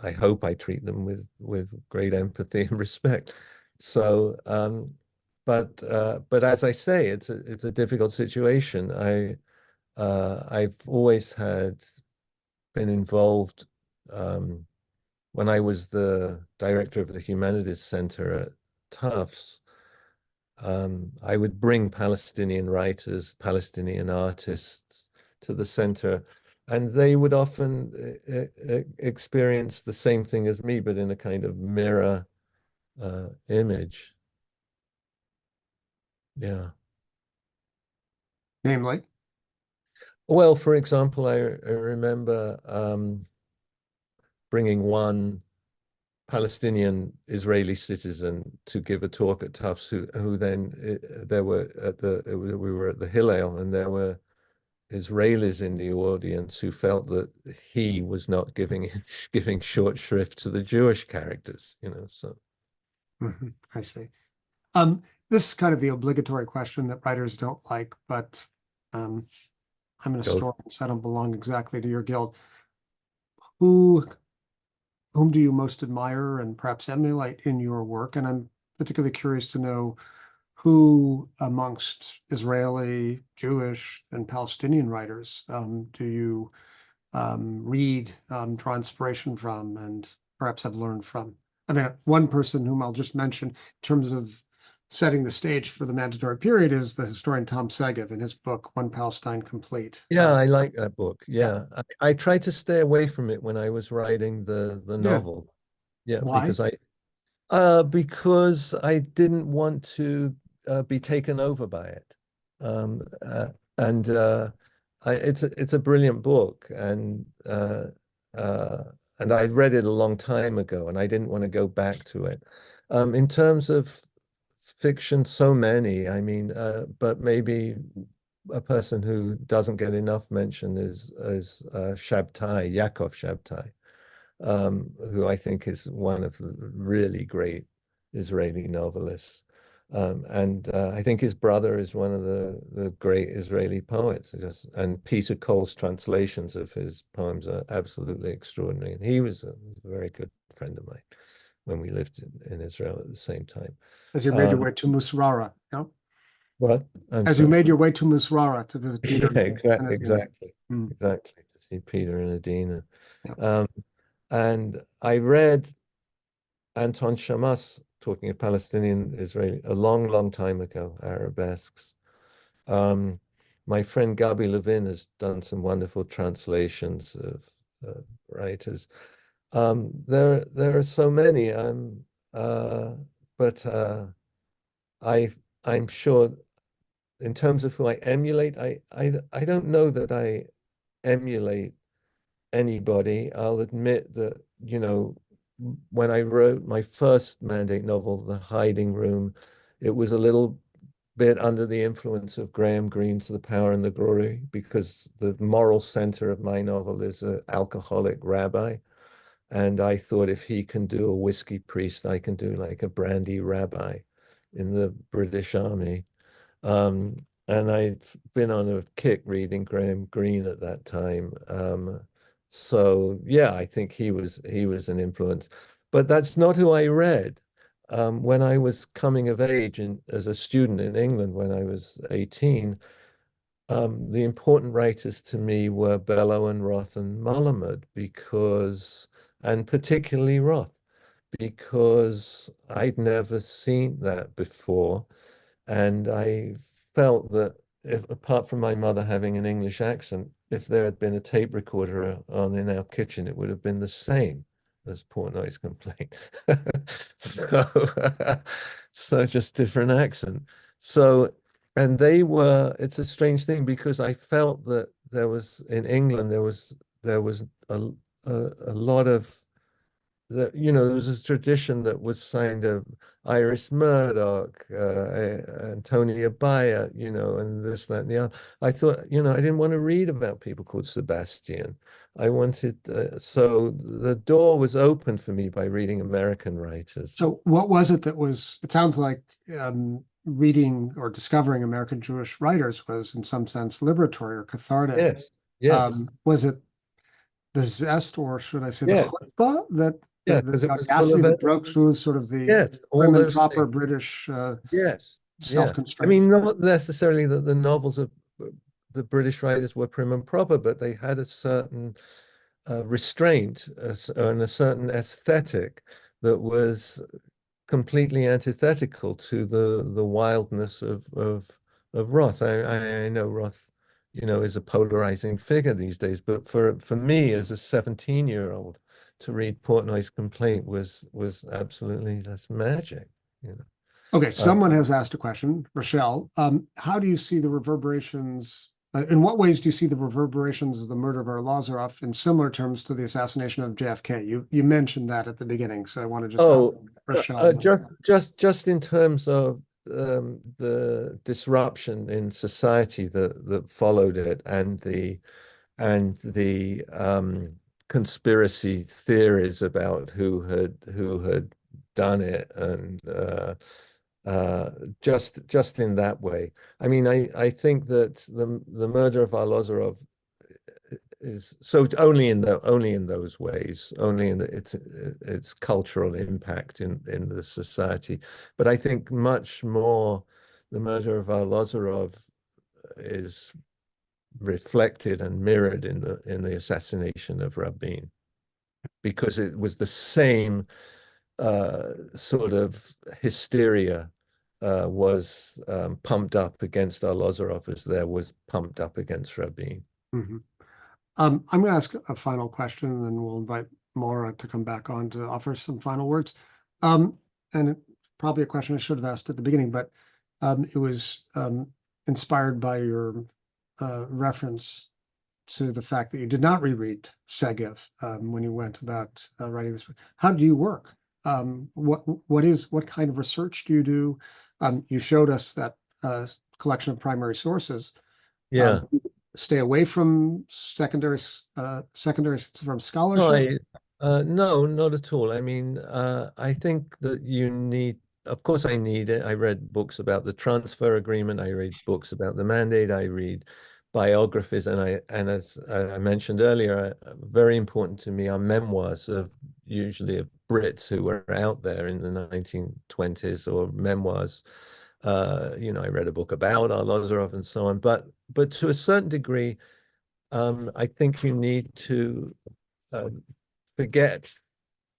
I hope I treat them with great empathy and respect. So, but as I say, it's a difficult situation. I've always been involved. When I was the director of the Humanities Center at Tufts, I would bring Palestinian writers, Palestinian artists to the center, and they would often experience the same thing as me, but in a kind of mirror image. Yeah. Namely, Well, for example, I remember bringing one Palestinian Israeli citizen to give a talk at Tufts, who then there were we were at the Hillel, and there were Israelis in the audience who felt that he was not giving short shrift to the Jewish characters, so. I see. This is kind of the obligatory question that writers don't like, but I'm an historian, so I don't belong exactly to your guild. Whom do you most admire and perhaps emulate in your work? And I'm particularly curious to know who amongst Israeli, Jewish, and Palestinian writers do you read, draw inspiration from, and perhaps have learned from? I mean, one person whom I'll just mention in terms of setting the stage for the mandatory period is the historian Tom Segev in his book, One Palestine Complete. Yeah, I like that book. Yeah. I tried to stay away from it when I was writing the Yeah. novel. Yeah, Why? because I didn't want to be taken over by it. And it's a brilliant book, and I read it a long time ago, and I didn't want to go back to it. In terms of fiction, so many. I mean, but maybe a person who doesn't get enough mention is Shabtai, Yaakov Shabtai, who I think is one of the really great Israeli novelists. And I think his brother is one of the great Israeli poets. And Peter Cole's translations of his poems are absolutely extraordinary. And he was a very good friend of mine when we lived in Israel at the same time. As you made your way to Musrara, yeah? What? As you made your way to Musrara to visit Peter. Yeah, exactly, Adina. exactly. To see Peter and Adina. Yeah. And I read Anton Shamas talking of Palestinian Israeli a long, long time ago, arabesques. My friend Gabi Levin has done some wonderful translations of writers. There are so many. But I'm sure in terms of who I emulate, I don't know that I emulate anybody. I'll admit that, when I wrote my first Mandate novel, The Hiding Room, it was a little bit under the influence of Graham Greene's The Power and the Glory, because the moral center of my novel is an alcoholic rabbi. And I thought, if he can do a whiskey priest, I can do like a brandy rabbi in the British Army. And I'd been on a kick reading Graham Greene at that time. So yeah, I think he was an influence. But that's not who I read. When I was coming of age as a student in England when I was 18, the important writers to me were Bellow and Roth and Malamud, and particularly Roth, because I'd never seen that before. And I felt that, apart from my mother having an English accent, if there had been a tape recorder on in our kitchen, it would have been the same as Portnoy's Complaint. So, so just different accent. So, and it's a strange thing, because I felt that in England, there was a lot of that, there was a tradition that was signed of Iris Murdoch, Antonia Bayer, and this, that, and the other. I thought, I didn't want to read about people called Sebastian. I wanted, so the door was opened for me by reading American writers. So what was it it sounds like reading or discovering American Jewish writers was in some sense liberatory or cathartic. Yes, yes. Was it the zest, or should I say Yes. the chutzpah Yeah, the because it was audacity that broke through sort of the yes, all prim and those proper things. British Yes, yeah. I self-constraint? mean, not necessarily that the novels of the British writers were prim and proper, but they had a certain restraint and a certain aesthetic that was completely antithetical to the wildness of Roth. I know Roth, is a polarizing figure these days, but for me as a 17-year-old to read Portnoy's Complaint was absolutely, that's magic. Okay, someone has asked a question, Rochelle. How do you see the reverberations? In what ways do you see the reverberations of the murder of Arlosoroff in similar terms to the assassination of JFK? You mentioned that at the beginning, so I want to just Rochelle. Just in terms of the disruption in society that followed it, and the conspiracy theories about who had done it, and just in that way. I mean, I think that the murder of Arlosoroff is so only in those ways, only in its cultural impact in the society. But I think much more the murder of Arlosoroff is reflected and mirrored in the assassination of Rabin, because it was the same sort of hysteria was pumped up against Arlosoroff as there was pumped up against Rabin. Mm-hmm. I'm going to ask a final question, and then we'll invite Maura to come back on to offer some final words. And probably a question I should have asked at the beginning, but it was inspired by your reference to the fact that you did not reread Segev when you went about writing this. How do you work? What kind of research do you do? You showed us that collection of primary sources. Yeah. Stay away from secondary from scholarship? No, not at all. I mean, I think that you need, of course I need it. I read books about the transfer agreement. I read books about the mandate. I read biographies, and as I mentioned earlier, very important to me are memoirs usually of Brits who were out there in the 1920s, or memoirs. I read a book about Arlosoroff and so on, but to a certain degree, I think you need to forget.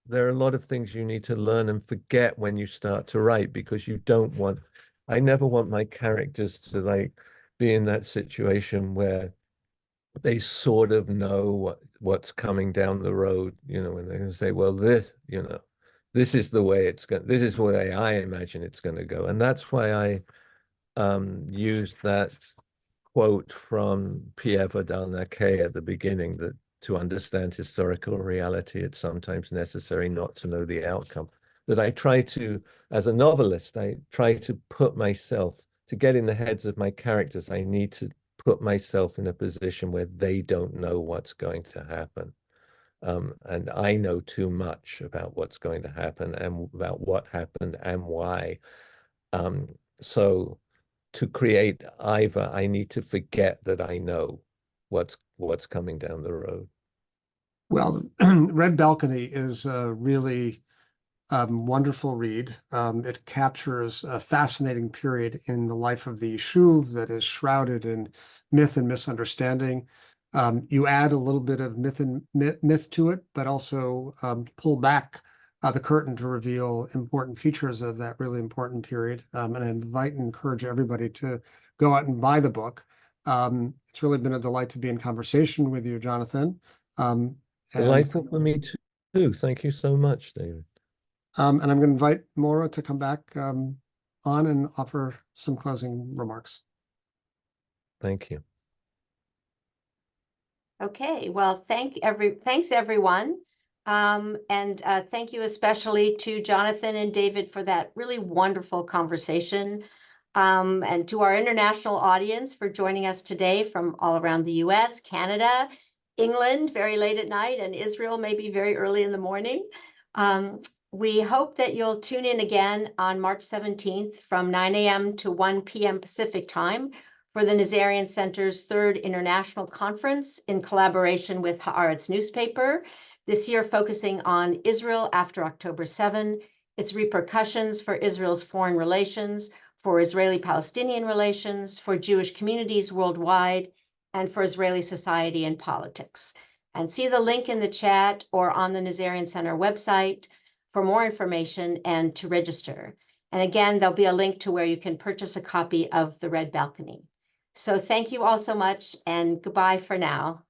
There are a lot of things you need to learn and forget when you start to write, because I never want my characters to be in that situation where they sort of know what's coming down the road, when they're going to say, well, this is the way this is the way I imagine it's going to go. And that's why I used that quote from Pierre Vidal-Naquet at the beginning, that to understand historical reality, it's sometimes necessary not to know the outcome. That I try to, as a novelist, I try to put myself, to get in the heads of my characters, I need to put myself in a position where they don't know what's going to happen. And I know too much about what's going to happen and about what happened and why. So to create Ivor, I need to forget that I know what's coming down the road. Well, Red Balcony is a really wonderful read. It captures a fascinating period in the life of the Yishuv that is shrouded in myth and misunderstanding. You add a little bit of myth to it, but also pull back the curtain to reveal important features of that really important period. And I invite and encourage everybody to go out and buy the book. It's really been a delight to be in conversation with you, Jonathan. Delightful for me too. Thank you so much, David. And I'm going to invite Maura to come back on and offer some closing remarks. Thank you. Okay, well, thanks everyone. And thank you especially to Jonathan and David for that really wonderful conversation. And to our international audience for joining us today from all around the US, Canada, England, very late at night, and Israel, maybe very early in the morning. We hope that you'll tune in again on March 17th from 9 a.m. to 1 p.m. Pacific time for the Nazarian Center's third international conference in collaboration with Haaretz newspaper, this year focusing on Israel after October 7, its repercussions for Israel's foreign relations, for Israeli-Palestinian relations, for Jewish communities worldwide, and for Israeli society and politics. And see the link in the chat or on the Nazarian Center website for more information and to register. And again, there'll be a link to where you can purchase a copy of The Red Balcony. So thank you all so much, and goodbye for now.